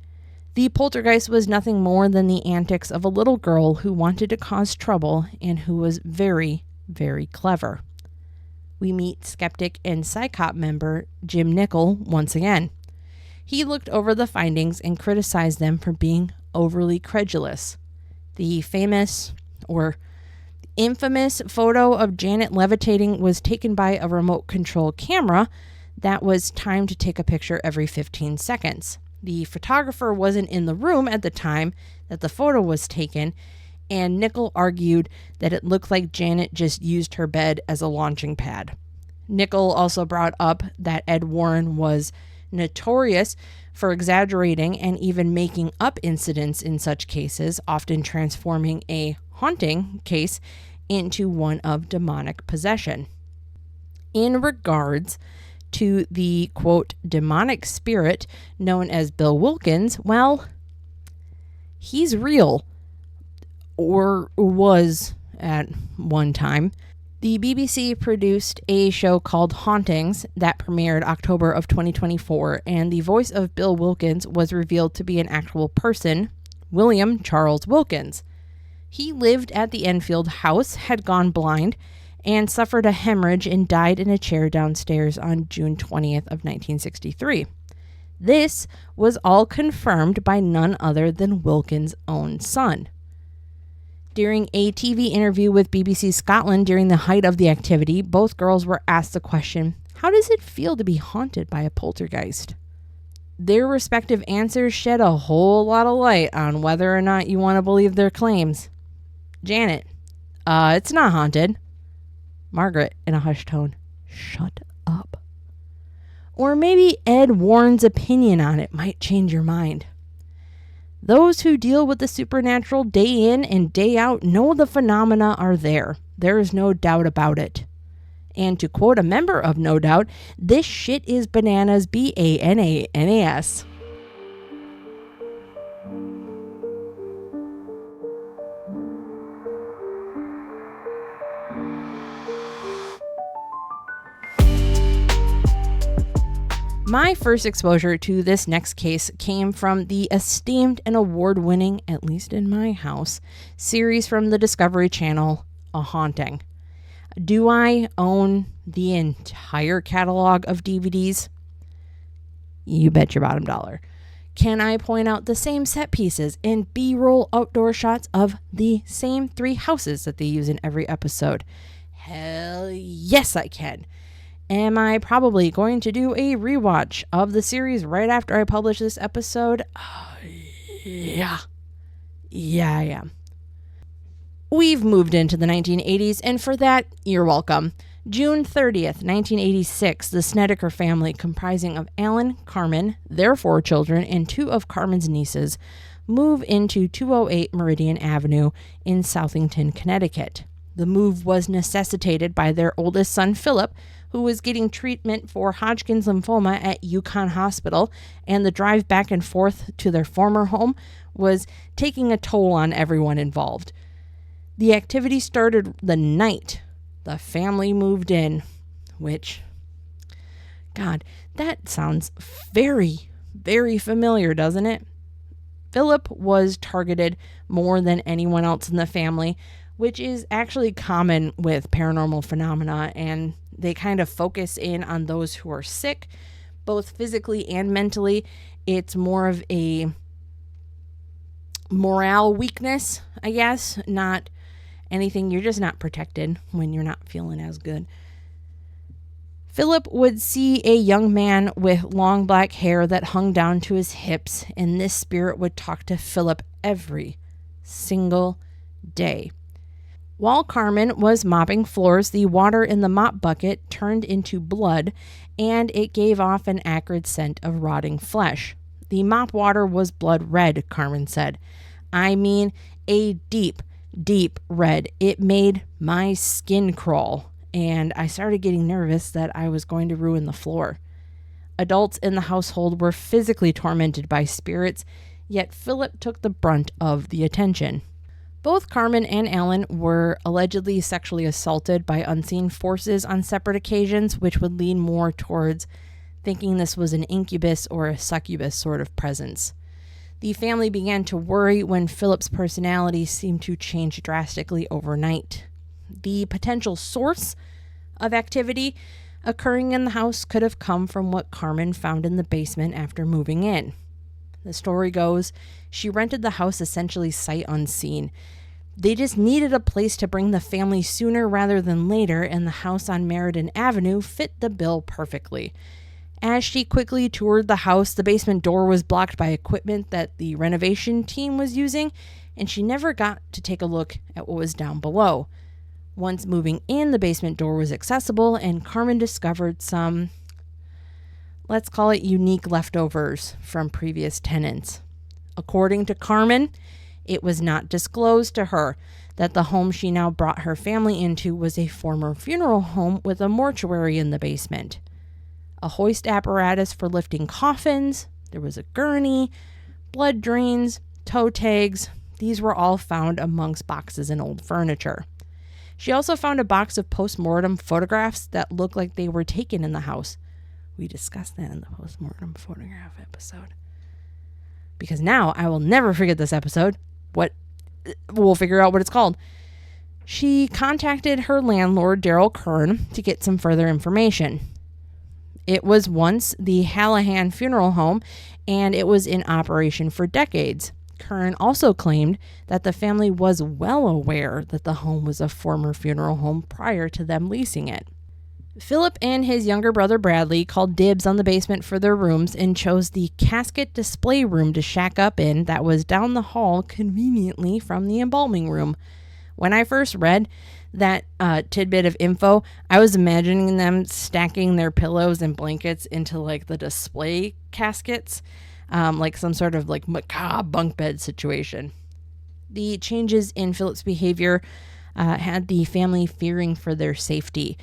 the poltergeist was nothing more than the antics of a little girl who wanted to cause trouble and who was very, very clever. We meet skeptic and PSYCOP member Jim Nickel once again. He looked over the findings and criticized them for being overly credulous. The famous or infamous photo of Janet levitating was taken by a remote control camera that was timed to take a picture every 15 seconds. The photographer wasn't in the room at the time that the photo was taken, and Nickel argued that it looked like Janet just used her bed as a launching pad. Nickel also brought up that Ed Warren was notorious for exaggerating and even making up incidents in such cases, often transforming a haunting case into one of demonic possession. In regards to the, quote, demonic spirit known as Bill Wilkins, well, he's real, or was at one time. The BBC produced a show called Hauntings that premiered October of 2024, and the voice of Bill Wilkins was revealed to be an actual person, William Charles Wilkins. He lived at the Enfield house, had gone blind, and suffered a hemorrhage and died in a chair downstairs on June 20th of 1963. This was all confirmed by none other than Wilkins' own son. During a TV interview with BBC Scotland during the height of the activity, both girls were asked the question, how does it feel to be haunted by a poltergeist? Their respective answers shed a whole lot of light on whether or not you want to believe their claims. Janet, it's not haunted. Margaret, in a hushed tone, shut up. Or maybe Ed Warren's opinion on it might change your mind. Those who deal with the supernatural day in and day out know the phenomena are there. There is no doubt about it. And to quote a member of No Doubt, this shit is bananas, bananas. My first exposure to this next case came from the esteemed and award-winning, at least in my house, series from the Discovery Channel, A Haunting. Do I own the entire catalog of DVDs? You bet your bottom dollar. Can I point out the same set pieces and B-roll outdoor shots of the same 3 houses that they use in every episode? Hell yes, I can. Am I probably going to do a rewatch of the series right after I publish this episode? Yeah, I am. We've moved into the 1980s, and for that, you're welcome. June 30th, 1986, the Snedeker family, comprising of Alan, Carmen, their 4 children, and 2 of Carmen's nieces, move into 208 Meridian Avenue in Southington, Connecticut. The move was necessitated by their oldest son, Philip, who was getting treatment for Hodgkin's lymphoma at UConn Hospital, and the drive back and forth to their former home was taking a toll on everyone involved. The activity started the night the family moved in, which, God, that sounds very, very familiar, doesn't it? Philip was targeted more than anyone else in the family, which is actually common with paranormal phenomena, and they kind of focus in on those who are sick, both physically and mentally. It's more of a morale weakness, I guess, not anything. You're just not protected when you're not feeling as good. Philip would see a young man with long black hair that hung down to his hips, and this spirit would talk to Philip every single day. While Carmen was mopping floors, the water in the mop bucket turned into blood, and it gave off an acrid scent of rotting flesh. The mop water was blood red, Carmen said. I mean, a deep, deep red. It made my skin crawl, and I started getting nervous that I was going to ruin the floor. Adults in the household were physically tormented by spirits, yet Philip took the brunt of the attention. Both Carmen and Alan were allegedly sexually assaulted by unseen forces on separate occasions, which would lean more towards thinking this was an incubus or a succubus sort of presence. The family began to worry when Philip's personality seemed to change drastically overnight. The potential source of activity occurring in the house could have come from what Carmen found in the basement after moving in. The story goes, she rented the house essentially sight unseen. They just needed a place to bring the family sooner rather than later, and the house on Meriden Avenue fit the bill perfectly. As she quickly toured the house, the basement door was blocked by equipment that the renovation team was using, and she never got to take a look at what was down below. Once moving in, the basement door was accessible, and Carmen discovered some, let's call it, unique leftovers from previous tenants. According to Carmen, it was not disclosed to her that the home she now brought her family into was a former funeral home with a mortuary in the basement. A hoist apparatus for lifting coffins, there was a gurney, blood drains, toe tags. These were all found amongst boxes and old furniture. She also found a box of post-mortem photographs that looked like they were taken in the house. We discussed that in the post-mortem photograph episode. Because now I will never forget this episode. We'll figure out what it's called. She contacted her landlord, Daryl Kern, to get some further information. It was once the Hallahan Funeral Home, and it was in operation for decades. Kern also claimed that the family was well aware that the home was a former funeral home prior to them leasing it. Philip and his younger brother Bradley called dibs on the basement for their rooms and chose the casket display room to shack up in that was down the hall conveniently from the embalming room. When I first read that tidbit of info, I was imagining them stacking their pillows and blankets into like the display caskets, like some sort of like macabre bunk bed situation. The changes in Philip's behavior had the family fearing for their safety.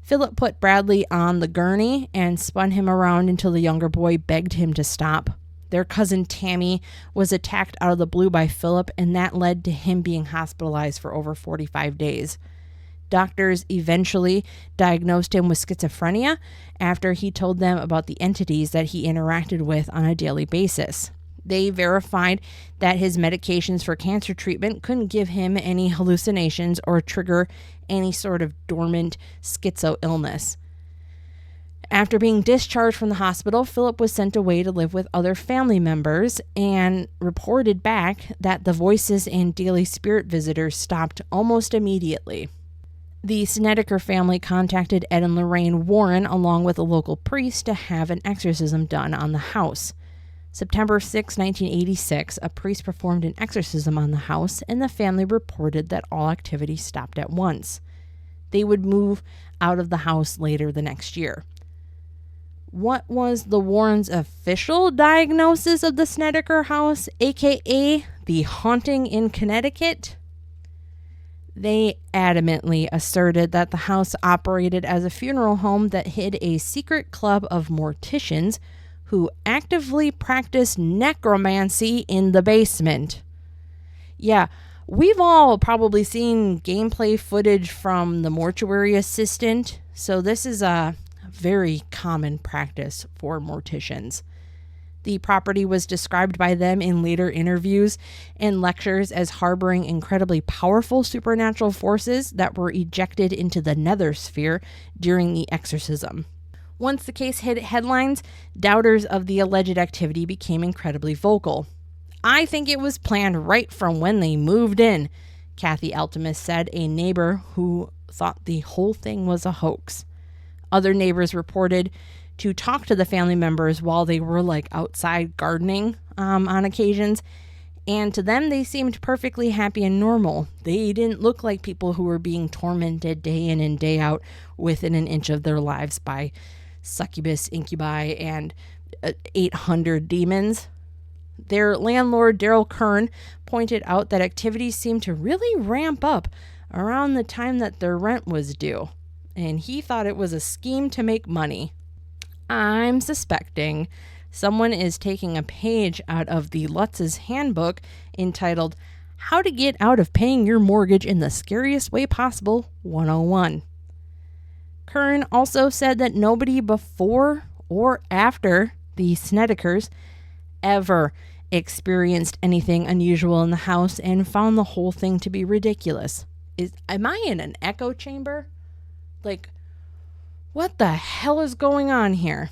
Philip put Bradley on the gurney and spun him around until the younger boy begged him to stop. Their cousin Tammy was attacked out of the blue by Philip, and that led to him being hospitalized for over 45 days. Doctors eventually diagnosed him with schizophrenia after he told them about the entities that he interacted with on a daily basis. They verified that his medications for cancer treatment couldn't give him any hallucinations or trigger any sort of dormant schizo illness. After being discharged from the hospital, Philip was sent away to live with other family members and reported back that the voices and daily spirit visitors stopped almost immediately. The Snedeker family contacted Ed and Lorraine Warren along with a local priest to have an exorcism done on the house. September 6, 1986, a priest performed an exorcism on the house, and the family reported that all activity stopped at once. They would move out of the house later the next year. What was the Warrens' official diagnosis of the Snedeker house, aka the haunting in Connecticut? They adamantly asserted that the house operated as a funeral home that hid a secret club of morticians who actively practiced necromancy in the basement. Yeah, we've all probably seen gameplay footage from the mortuary assistant, so this is a very common practice for morticians. The property was described by them in later interviews and lectures as harboring incredibly powerful supernatural forces that were ejected into the nether sphere during the exorcism. Once the case hit headlines, doubters of the alleged activity became incredibly vocal. "I think it was planned right from when they moved in," Kathy Altimus said, a neighbor who thought the whole thing was a hoax. Other neighbors reported to talk to the family members while they were like outside gardening on occasions, and to them they seemed perfectly happy and normal. They didn't look like people who were being tormented day in and day out within an inch of their lives by succubus, incubi, and 800 demons. Their landlord, Daryl Kern, pointed out that activities seemed to really ramp up around the time that their rent was due, and he thought it was a scheme to make money. I'm suspecting someone is taking a page out of the Lutz's handbook entitled How to Get Out of Paying Your Mortgage in the Scariest Way Possible 101. Kern also said that nobody before or after the Snedekers ever experienced anything unusual in the house and found the whole thing to be ridiculous. Am I in an echo chamber? Like, what the hell is going on here?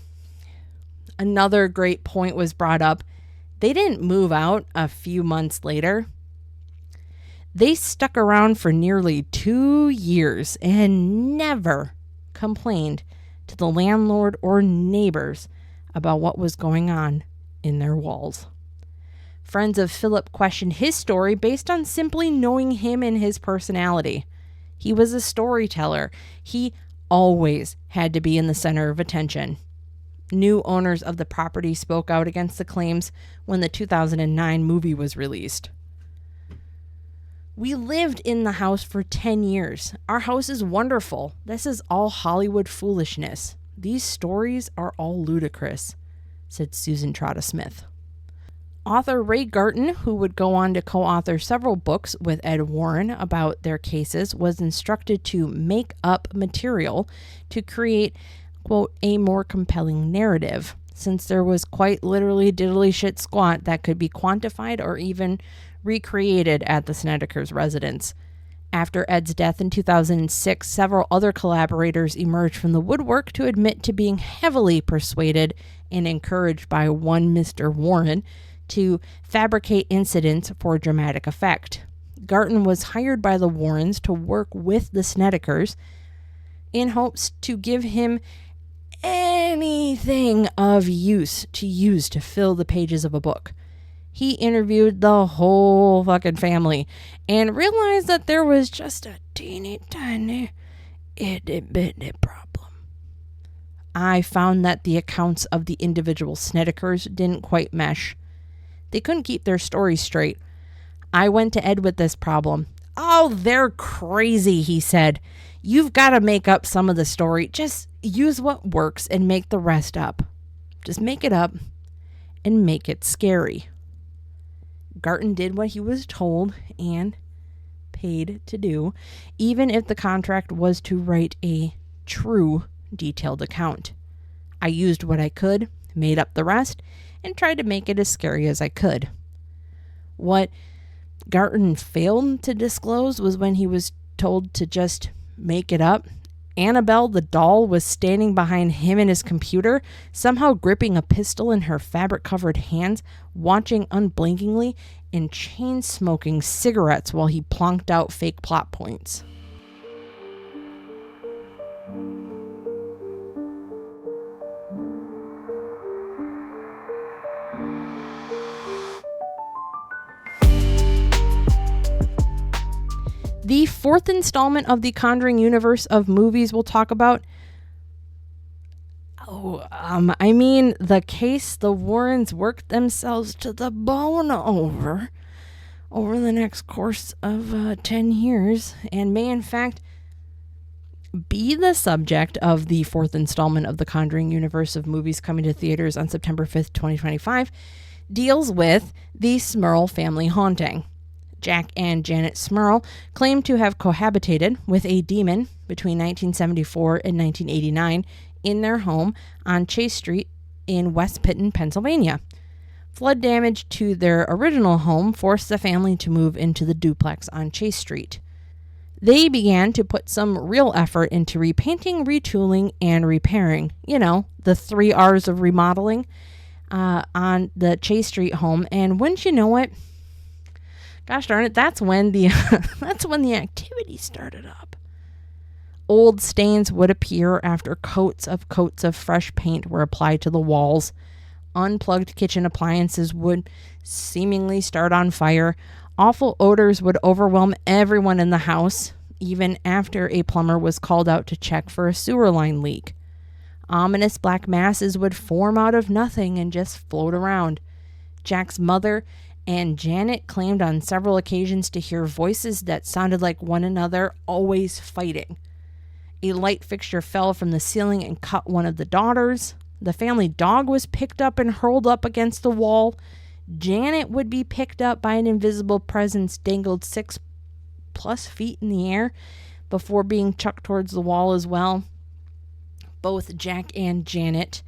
Another great point was brought up. They didn't move out a few months later. They stuck around for nearly 2 years and never complained to the landlord or neighbors about what was going on in their walls. Friends of Philip questioned his story based on simply knowing him and his personality. He was a storyteller. He always had to be in the center of attention. New owners of the property spoke out against the claims when the 2009 movie was released. "We lived in the house for 10 years. Our house is wonderful. This is all Hollywood foolishness. These stories are all ludicrous," said Susan Trotta Smith. Author Ray Garton, who would go on to co-author several books with Ed Warren about their cases, was instructed to make up material to create, quote, a more compelling narrative, since there was quite literally diddly shit squat that could be quantified or even recreated at the Snedeker's residence. After Ed's death in 2006, several other collaborators emerged from the woodwork to admit to being heavily persuaded and encouraged by one Mr. Warren to fabricate incidents for dramatic effect. Garton was hired by the Warrens to work with the Snedekers in hopes to give him anything of use to fill the pages of a book. He interviewed the whole fucking family and realized that there was just a teeny tiny itty-bitty problem. I found that the accounts of the individual Snedekers didn't quite mesh. They couldn't keep their stories straight. I went to Ed with this problem. "Oh, they're crazy," he said. "You've got to make up some of the story. Just use what works and make the rest up. Just make it up and make it scary." Garton did what he was told and paid to do, even if the contract was to write a true detailed account. I used what I could, made up the rest, and tried to make it as scary as I could. What Garton failed to disclose was when he was told to just make it up, Annabelle the doll was standing behind him in his computer, somehow gripping a pistol in her fabric-covered hands, watching unblinkingly, and chain-smoking cigarettes while he plonked out fake plot points. The fourth installment of the Conjuring universe of movies we'll talk about. The case the Warrens worked themselves to the bone over the next course of 10 years, and may in fact be the subject of the fourth installment of the Conjuring universe of movies coming to theaters on September 5th, 2025, deals with the Smurl family haunting. Jack and Janet Smurl claim to have cohabitated with a demon between 1974 and 1989 in their home on Chase Street in West Pitton, Pennsylvania. Flood damage to their original home forced the family to move into the duplex on Chase Street. They began to put some real effort into repainting, retooling, and repairing. You know, the 3 R's of remodeling on the Chase Street home. And wouldn't you know it, gosh darn it, that's when the activity started up. Old stains would appear after coats of fresh paint were applied to the walls. Unplugged kitchen appliances would seemingly start on fire. Awful odors would overwhelm everyone in the house, even after a plumber was called out to check for a sewer line leak. Ominous black masses would form out of nothing and just float around. Jack's mother and Janet claimed on several occasions to hear voices that sounded like one another, always fighting. A light fixture fell from the ceiling and cut one of the daughters. The family dog was picked up and hurled up against the wall. Janet would be picked up by an invisible presence dangled 6+ feet in the air before being chucked towards the wall as well. Both Jack and Janet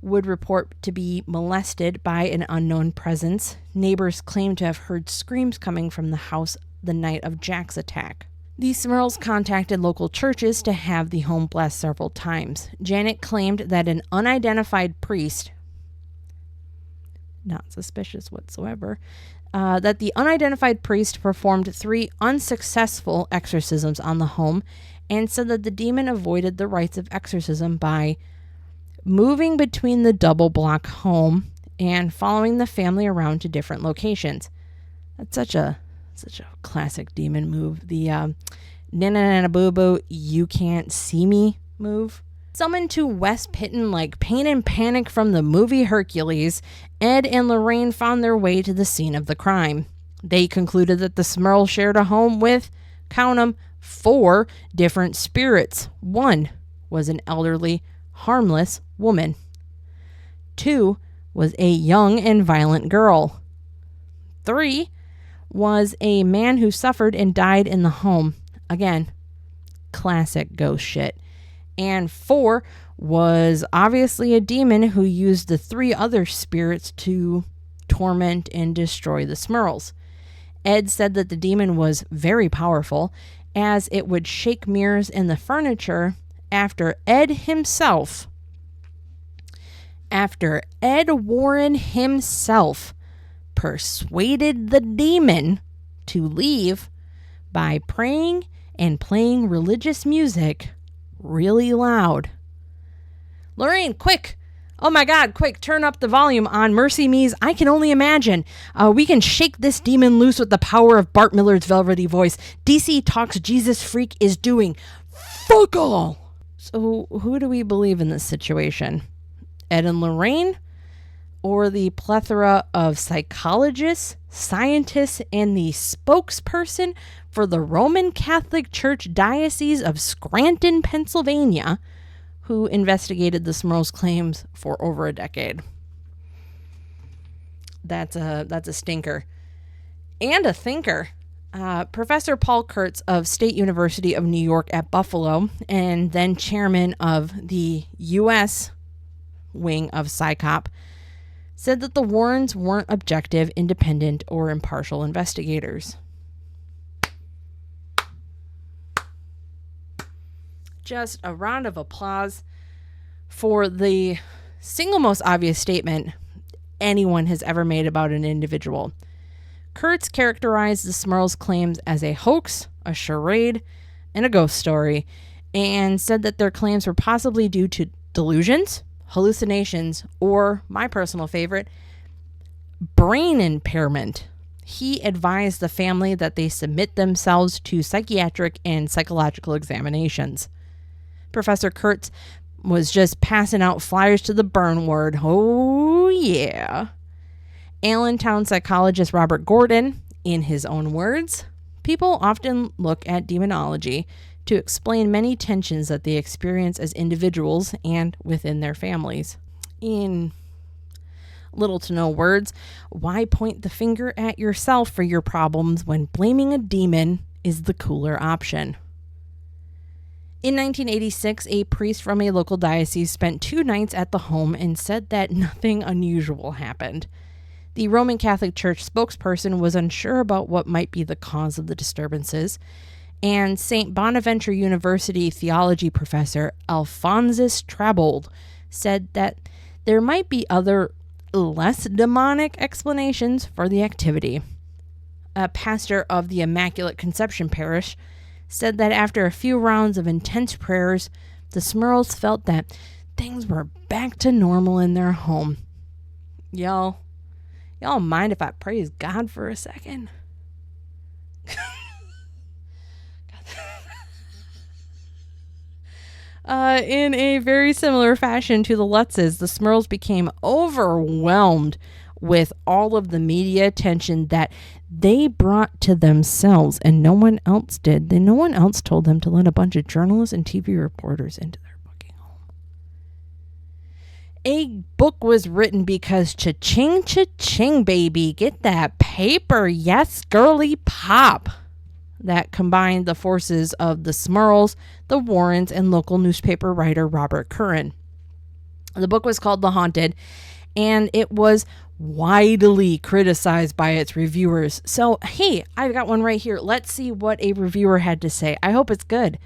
would report to be molested by an unknown presence. Neighbors claimed to have heard screams coming from the house the night of Jack's attack. The Smurls contacted local churches to have the home blessed several times. Janet claimed that an unidentified priest, not suspicious whatsoever, that the unidentified priest performed 3 unsuccessful exorcisms on the home and said that the demon avoided the rites of exorcism by moving between the double block home and following the family around to different locations. That's such a classic demon move. The nana boo boo, you can't see me move. Summoned to West Pitton like pain and panic from the movie Hercules, Ed and Lorraine found their way to the scene of the crime. They concluded that the Smurl shared a home with, count 'em, 4 different spirits. 1 was an elderly, harmless woman. 2 was a young and violent girl. 3 was a man who suffered and died in the home. Again, classic ghost shit. And 4 was obviously a demon who used the 3 other spirits to torment and destroy the Smurls. Ed said that the demon was very powerful, as it would shake mirrors and the furniture after Ed Warren himself persuaded the demon to leave by praying and playing religious music really loud. Lorraine, quick! Oh my God, quick, turn up the volume on Mercy Me's I Can Only Imagine. We can shake this demon loose with the power of Bart Miller's velvety voice. DC Talks Jesus Freak is doing fuck all. So who do we believe in this situation? Ed and Lorraine? Or the plethora of psychologists, scientists, and the spokesperson for the Roman Catholic Church Diocese of Scranton, Pennsylvania, who investigated the Smurls' claims for over a decade? That's a stinker. And a thinker. Professor Paul Kurtz of State University of New York at Buffalo, and then chairman of the U.S. wing of PsyCop, said that the Warrens weren't objective, independent, or impartial investigators. Just a round of applause for the single most obvious statement anyone has ever made about an individual. Kurtz characterized the Smurls' claims as a hoax, a charade, and a ghost story, and said that their claims were possibly due to delusions, hallucinations, or, my personal favorite, brain impairment. He advised the family that they submit themselves to psychiatric and psychological examinations. Professor Kurtz was just passing out flyers to the burn ward. Oh, yeah. Allentown psychologist Robert Gordon, in his own words, people often look at demonology to explain many tensions that they experience as individuals and within their families. In little to no words, why point the finger at yourself for your problems when blaming a demon is the cooler option? In 1986, a priest from a local diocese spent 2 nights at the home and said that nothing unusual happened. The Roman Catholic Church spokesperson was unsure about what might be the cause of the disturbances, and St. Bonaventure University theology professor Alphonsus Trabold said that there might be other, less demonic explanations for the activity. A pastor of the Immaculate Conception Parish said that after a few rounds of intense prayers, the Smurls felt that things were back to normal in their home. Y'all mind if I praise God for a second? In a very similar fashion to the Lutzes, the Smurls became overwhelmed with all of the media attention that they brought to themselves, and no one else did. No one else told them to let a bunch of journalists and TV reporters into their fucking home. A book was written because cha-ching, cha-ching, baby. Get that paper. Yes, girly pop. That combined the forces of the Smurls, the Warrens, and local newspaper writer Robert Curran. The book was called The Haunted, and it was widely criticized by its reviewers. So, hey, I've got one right here. Let's see what a reviewer had to say. I hope it's good.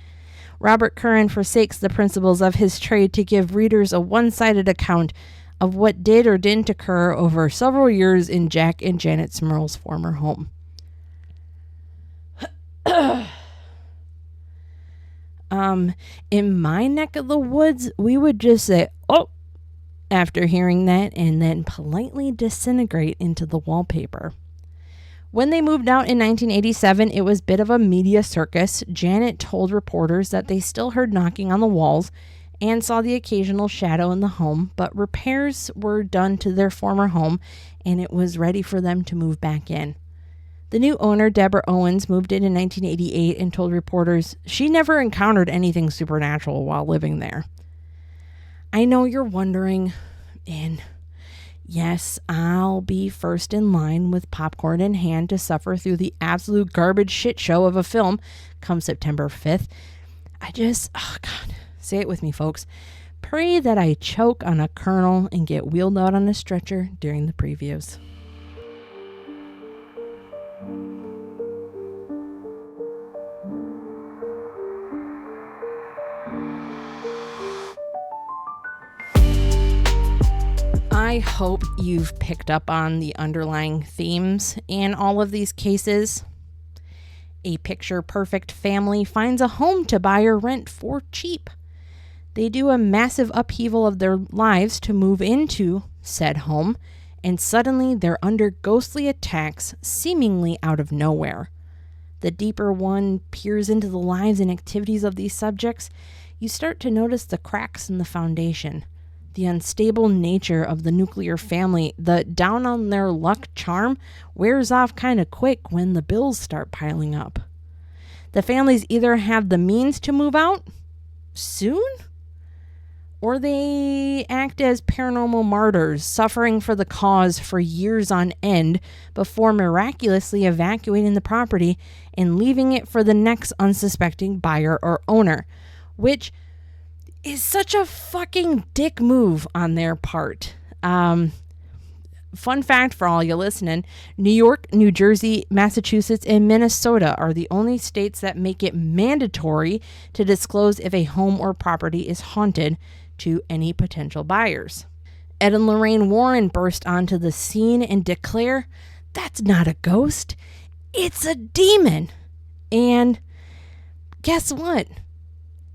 Robert Curran forsakes the principles of his trade to give readers a one-sided account of what did or didn't occur over several years in Jack and Janet Smurl's former home. In my neck of the woods, we would just say, oh, after hearing that, and then politely disintegrate into the wallpaper. When they moved out in 1987, it was a bit of a media circus. Janet told reporters that they still heard knocking on the walls and saw the occasional shadow in the home, but repairs were done to their former home, and it was ready for them to move back in. The new owner, Deborah Owens, moved in 1988 and told reporters she never encountered anything supernatural while living there. I know you're wondering, and Yes, I'll be first in line with popcorn in hand to suffer through the absolute garbage shit show of a film come September 5th. Oh God, say it with me, folks. Pray that I choke on a kernel and get wheeled out on a stretcher during the previews. I hope you've picked up on the underlying themes in all of these cases. A picture-perfect family finds a home to buy or rent for cheap. They do a massive upheaval of their lives to move into said home, and suddenly they're under ghostly attacks seemingly out of nowhere. The deeper one peers into the lives and activities of these subjects, you start to notice the cracks in the foundation. The unstable nature of the nuclear family, the down on their luck charm, wears off kind of quick when the bills start piling up. The families either have the means to move out soon, or they act as paranormal martyrs, suffering for the cause for years on end before miraculously evacuating the property and leaving it for the next unsuspecting buyer or owner, which is such a fucking dick move on their part. Fun fact for all you listening, New York, New Jersey, Massachusetts, and Minnesota are the only states that make it mandatory to disclose if a home or property is haunted to any potential buyers. Ed and Lorraine Warren burst onto the scene and declare, "That's not a ghost, it's a demon." And guess what?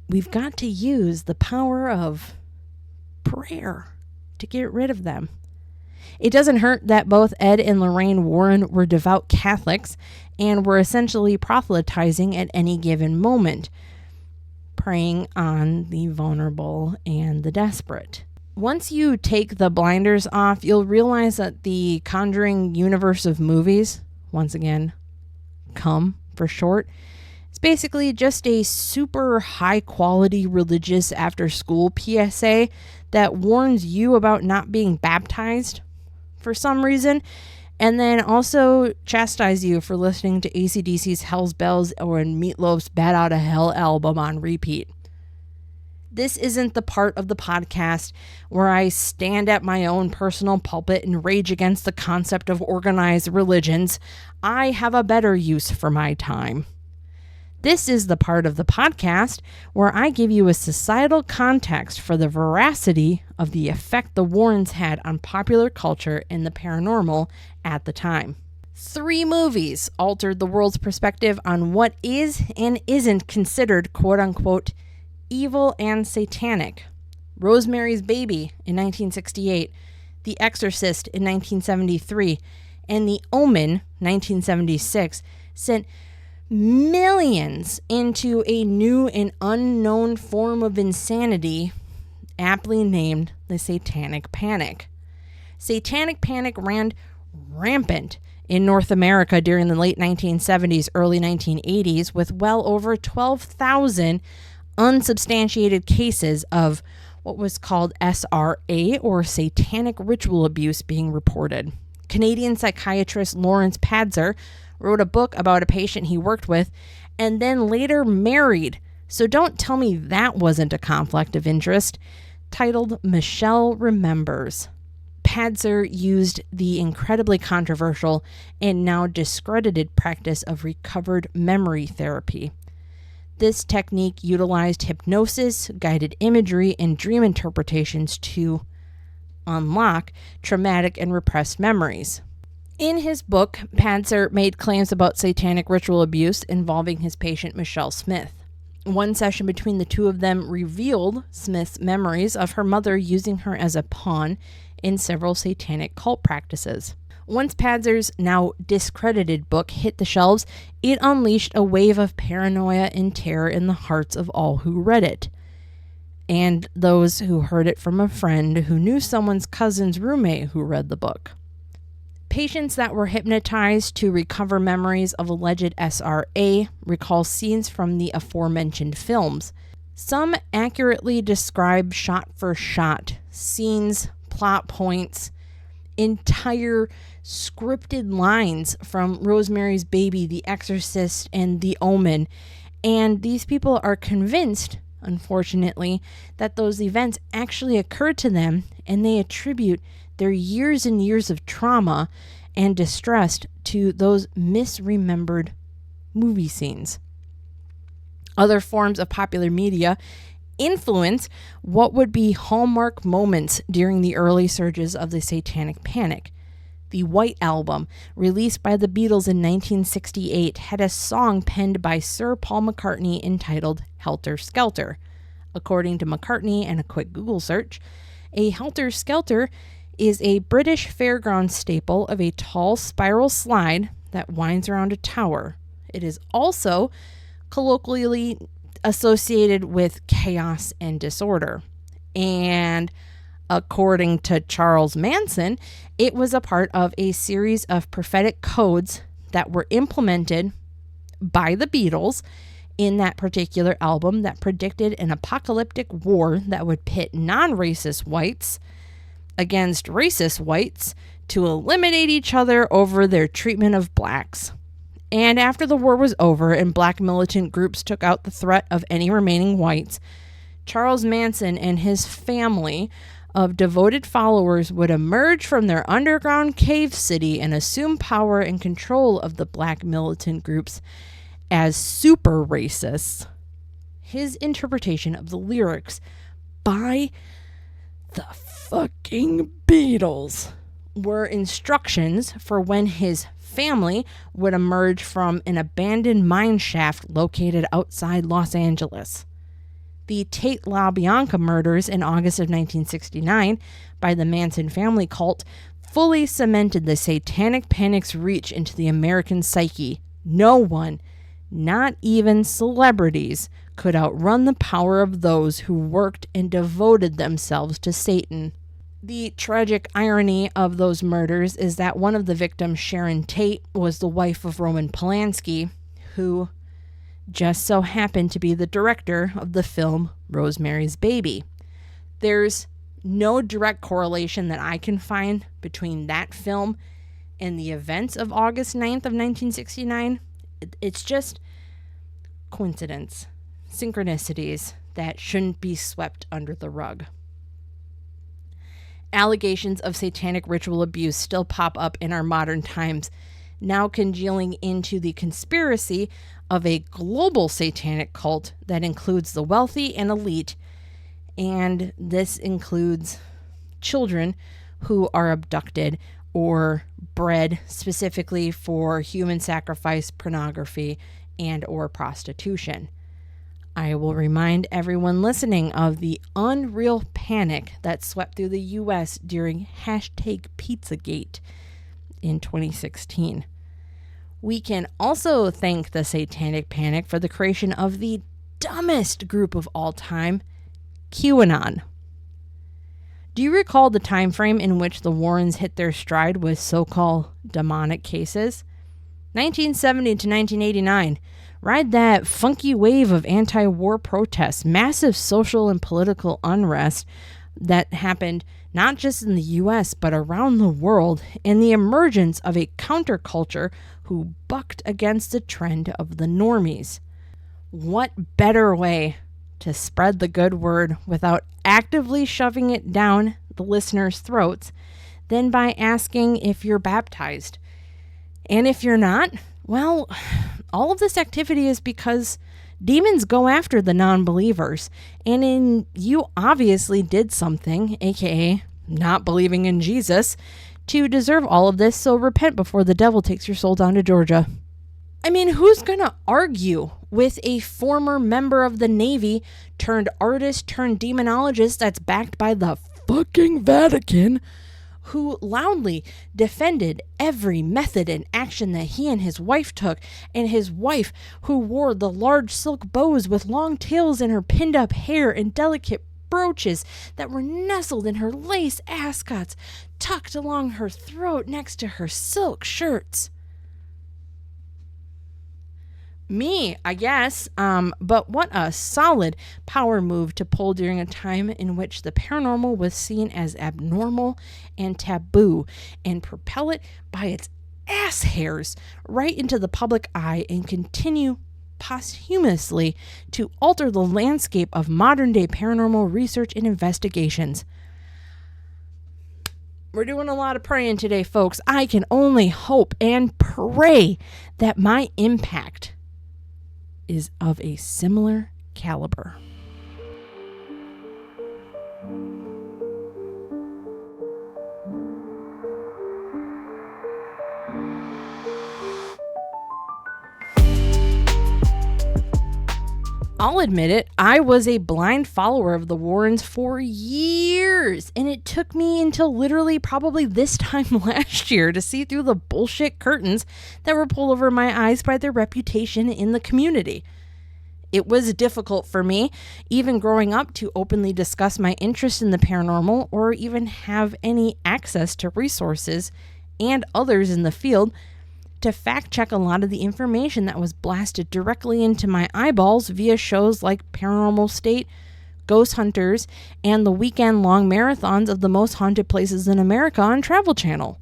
We've got to use the power of prayer to get rid of them. It doesn't hurt that both Ed and Lorraine Warren were devout Catholics and were essentially proselytizing at any given moment, preying on the vulnerable and the desperate. Once you take the blinders off, you'll realize that the Conjuring universe of movies, once again, COME for short, it's basically just a super high quality religious after school PSA that warns you about not being baptized for some reason, and then also chastise you for listening to AC/DC's Hell's Bells or Meatloaf's Bat Outta Hell album on repeat. This isn't the part of the podcast where I stand at my own personal pulpit and rage against the concept of organized religions. I have a better use for my time. This is the part of the podcast where I give you a societal context for the veracity of the effect the Warrens had on popular culture and the paranormal at the time. 3 movies altered the world's perspective on what is and isn't considered quote-unquote evil and satanic. Rosemary's Baby in 1968, The Exorcist in 1973, and The Omen 1976 sent millions into a new and unknown form of insanity, aptly named the Satanic Panic. Satanic Panic ran rampant in North America during the late 1970s, early 1980s, with well over 12,000 unsubstantiated cases of what was called SRA, or satanic ritual abuse, being reported. Canadian psychiatrist Lawrence Padzer wrote a book about a patient he worked with and then later married, so don't tell me that wasn't a conflict of interest, titled Michelle Remembers. Padzer used the incredibly controversial and now discredited practice of recovered memory therapy. This technique utilized hypnosis, guided imagery, and dream interpretations to unlock traumatic and repressed memories. In his book, Padzer made claims about satanic ritual abuse involving his patient Michelle Smith. One session between the two of them revealed Smith's memories of her mother using her as a pawn in several satanic cult practices. Once Padzer's now discredited book hit the shelves, it unleashed a wave of paranoia and terror in the hearts of all who read it, and those who heard it from a friend who knew someone's cousin's roommate who read the book. Patients that were hypnotized to recover memories of alleged SRA recall scenes from the aforementioned films. Some accurately describe shot for shot scenes, plot points, entire scripted lines from Rosemary's Baby, The Exorcist, and The Omen. And these people are convinced, unfortunately, that those events actually occurred to them, and they attribute their years and years of trauma and distress to those misremembered movie scenes. Other forms of popular media influence what would be hallmark moments during the early surges of the Satanic Panic. The White Album, released by the Beatles in 1968, had a song penned by Sir Paul McCartney entitled Helter Skelter. According to McCartney and a quick Google search, a helter skelter is a British fairground staple of a tall spiral slide that winds around a tower. It is also colloquially associated with chaos and disorder. And according to Charles Manson, it was a part of a series of prophetic codes that were implemented by the Beatles in that particular album that predicted an apocalyptic war that would pit non-racist whites against racist whites to eliminate each other over their treatment of blacks. And after the war was over and black militant groups took out the threat of any remaining whites, Charles Manson and his family of devoted followers would emerge from their underground cave city and assume power and control of the black militant groups as super racists. His interpretation of the lyrics by the fucking Beatles were instructions for when his family would emerge from an abandoned mine shaft located outside Los Angeles. The Tate LaBianca murders in August of 1969 by the Manson family cult fully cemented the Satanic Panic's reach into the American psyche. No one, not even celebrities, could outrun the power of those who worked and devoted themselves to Satan. The tragic irony of those murders is that one of the victims, Sharon Tate, was the wife of Roman Polanski, who just so happened to be the director of the film Rosemary's Baby. There's no direct correlation that I can find between that film and the events of August 9th of 1969. It's just coincidence, synchronicities that shouldn't be swept under the rug. Allegations of satanic ritual abuse still pop up in our modern times, now congealing into the conspiracy of a global satanic cult that includes the wealthy and elite, and this includes children who are abducted or bred specifically for human sacrifice, pornography, and or prostitution. I will remind everyone listening of the unreal panic that swept through the U.S. during #Pizzagate in 2016. We can also thank the Satanic Panic for the creation of the dumbest group of all time, QAnon. Do you recall the time frame in which the Warrens hit their stride with so-called demonic cases? 1970 to 1989. Ride that funky wave of anti-war protests, massive social and political unrest that happened not just in the U.S. but around the world, and the emergence of a counterculture who bucked against the trend of the normies. What better way to spread the good word without actively shoving it down the listeners' throats than by asking if you're baptized? And if you're not, well, all of this activity is because demons go after the non-believers, and you obviously did something, aka not believing in Jesus, to deserve all of this, so repent before the devil takes your soul down to Georgia. I mean, who's gonna argue with a former member of the Navy turned artist turned demonologist that's backed by the fucking Vatican, who loudly defended every method and action that he and his wife took, and his wife who wore the large silk bows with long tails in her pinned up hair and delicate brooches that were nestled in her lace ascots tucked along her throat next to her silk shirts. Me, I guess. But what a solid power move to pull during a time in which the paranormal was seen as abnormal and taboo, and propel it by its ass hairs right into the public eye and continue posthumously to alter the landscape of modern day paranormal research and investigations. We're doing a lot of praying today, folks. I can only hope and pray that my impact is of a similar caliber. I'll admit it, I was a blind follower of the Warrens for years, and it took me until literally probably this time last year to see through the bullshit curtains that were pulled over my eyes by their reputation in the community. It was difficult for me, even growing up, to openly discuss my interest in the paranormal or even have any access to resources and others in the field to fact check a lot of the information that was blasted directly into my eyeballs via shows like Paranormal State, Ghost Hunters, and the weekend-long marathons of the most haunted places in America on Travel Channel.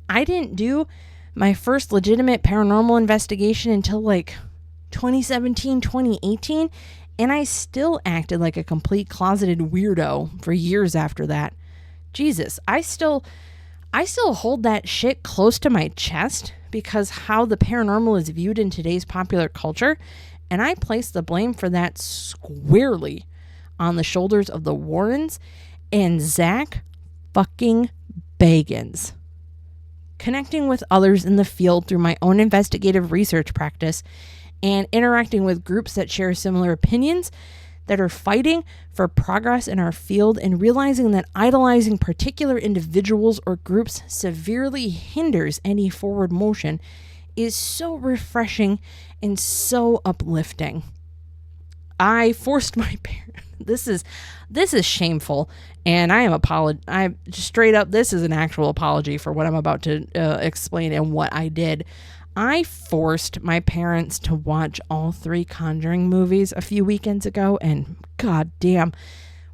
I didn't do my first legitimate paranormal investigation until 2017, 2018, and I still acted like a complete closeted weirdo for years after that. Jesus, I still hold that shit close to my chest because how the paranormal is viewed in today's popular culture, and I place the blame for that squarely on the shoulders of the Warrens and Zach fucking Bagans. Connecting with others in the field through my own investigative research practice and interacting with groups that share similar opinions, that are fighting for progress in our field, and realizing that idolizing particular individuals or groups severely hinders any forward motion is so refreshing and so uplifting. I forced my parents. This is shameful, and I straight up, this is an actual apology for what I'm about to explain and what I did. I forced my parents to watch all 3 Conjuring movies a few weekends ago, and goddamn,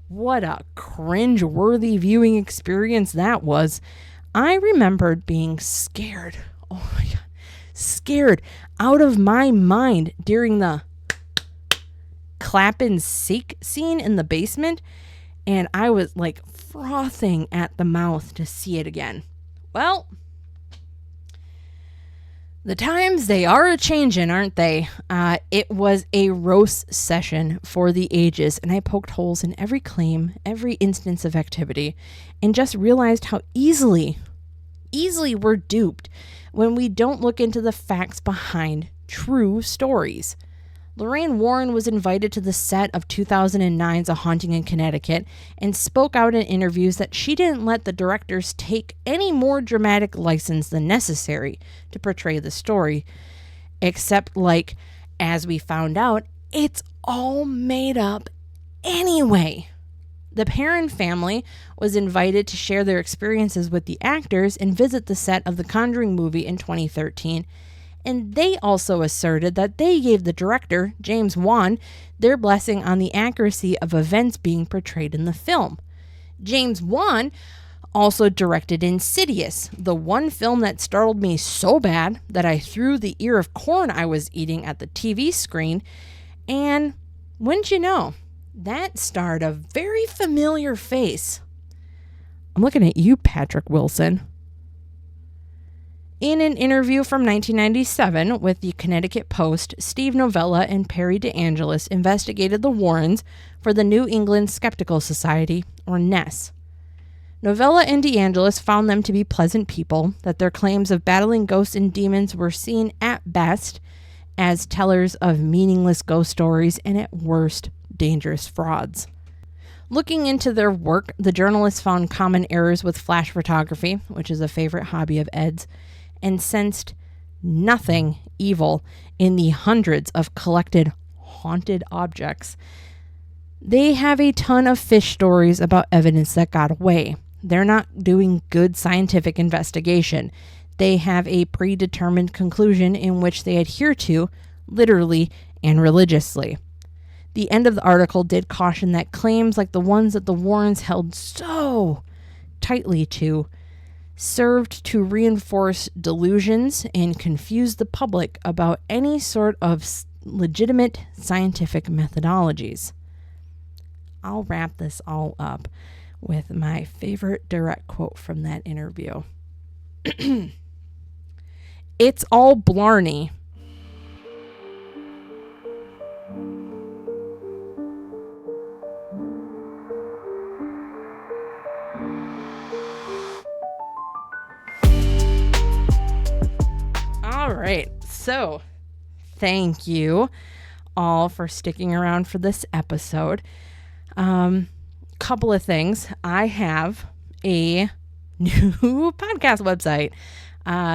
what a cringe-worthy viewing experience that was. I remembered being scared. Oh my God. Scared out of my mind during the clap and seek scene in the basement, and I was frothing at the mouth to see it again. Well, the times, they are a-changin', aren't they? It was a roast session for the ages, and I poked holes in every claim, every instance of activity, and just realized how easily we're duped when we don't look into the facts behind true stories. Lorraine Warren was invited to the set of 2009's A Haunting in Connecticut and spoke out in interviews that she didn't let the directors take any more dramatic license than necessary to portray the story, except as we found out, it's all made up anyway. The Perron family was invited to share their experiences with the actors and visit the set of the Conjuring movie in 2013, and they also asserted that they gave the director, James Wan, their blessing on the accuracy of events being portrayed in the film. James Wan also directed Insidious, the one film that startled me so bad that I threw the ear of corn I was eating at the TV screen, and wouldn't you know, that starred a very familiar face. I'm looking at you, Patrick Wilson. In an interview from 1997 with the Connecticut Post, Steve Novella and Perry DeAngelis investigated the Warrens for the New England Skeptical Society, or NES. Novella and DeAngelis found them to be pleasant people, that their claims of battling ghosts and demons were seen at best as tellers of meaningless ghost stories and at worst, dangerous frauds. Looking into their work, the journalists found common errors with flash photography, which is a favorite hobby of Ed's, and sensed nothing evil in the hundreds of collected haunted objects. They have a ton of fish stories about evidence that got away. They're not doing good scientific investigation. They have a predetermined conclusion in which they adhere to, literally and religiously. The end of the article did caution that claims like the ones that the Warrens held so tightly to served to reinforce delusions and confuse the public about any sort of legitimate scientific methodologies. I'll wrap this all up with my favorite direct quote from that interview. It's all blarney. All right, so thank you all for sticking around for this episode. Couple of things. I have a new podcast website.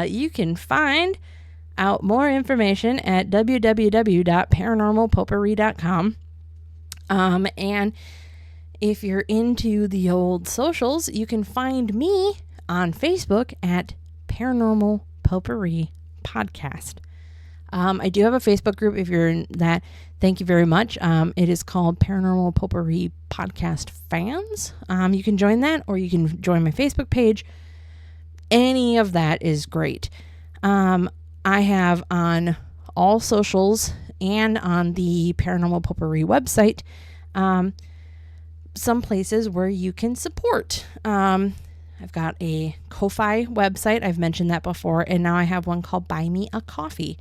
You can find out more information at www.paranormalpotpourri.com. And if you're into the old socials, you can find me on Facebook at Paranormal Potpourri Podcast. I do have a Facebook group if you're in that. Thank you very much. It is called Paranormal Potpourri Podcast Fans. You can join that, or you can join my Facebook page. Any of that is great. I have on all socials and on the Paranormal Potpourri website some places where you can support. I've got a Ko-Fi website. I've mentioned that before. And now I have one called Buy Me a Coffee.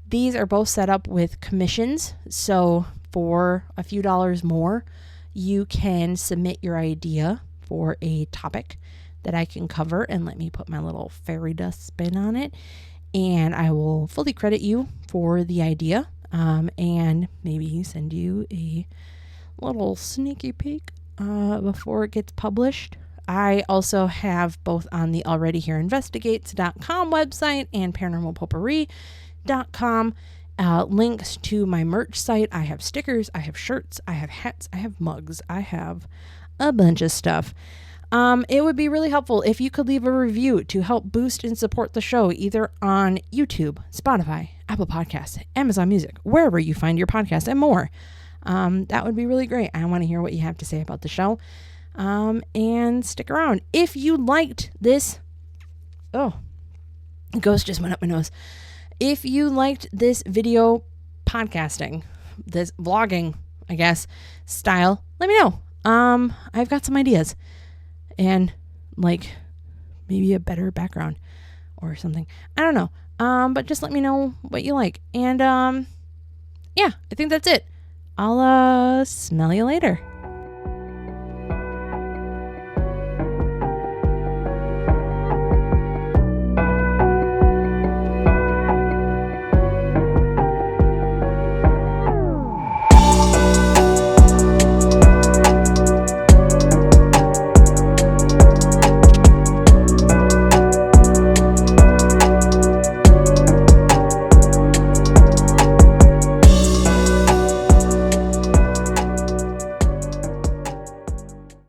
These are both set up with commissions. So for a few dollars more, you can submit your idea for a topic that I can cover and let me put my little fairy dust spin on it. And I will fully credit you for the idea, and maybe send you a little sneaky peek before it gets published. I also have both on the alreadyhereinvestigates.com website and paranormalpotpourri.com links to my merch site. I have stickers, I have shirts, I have hats, I have mugs, I have a bunch of stuff. It would be really helpful if you could leave a review to help boost and support the show, either on YouTube, Spotify, Apple Podcasts, Amazon Music, wherever you find your podcast, and more. That would be really great. I want to hear what you have to say about the show. And stick around. If you liked this, a ghost just went up my nose. If you liked this video podcasting, this vlogging, I guess, style, let me know. I've got some ideas and like maybe a better background or something. I don't know. But just let me know what you like. And, yeah, I think that's it. I'll, smell you later.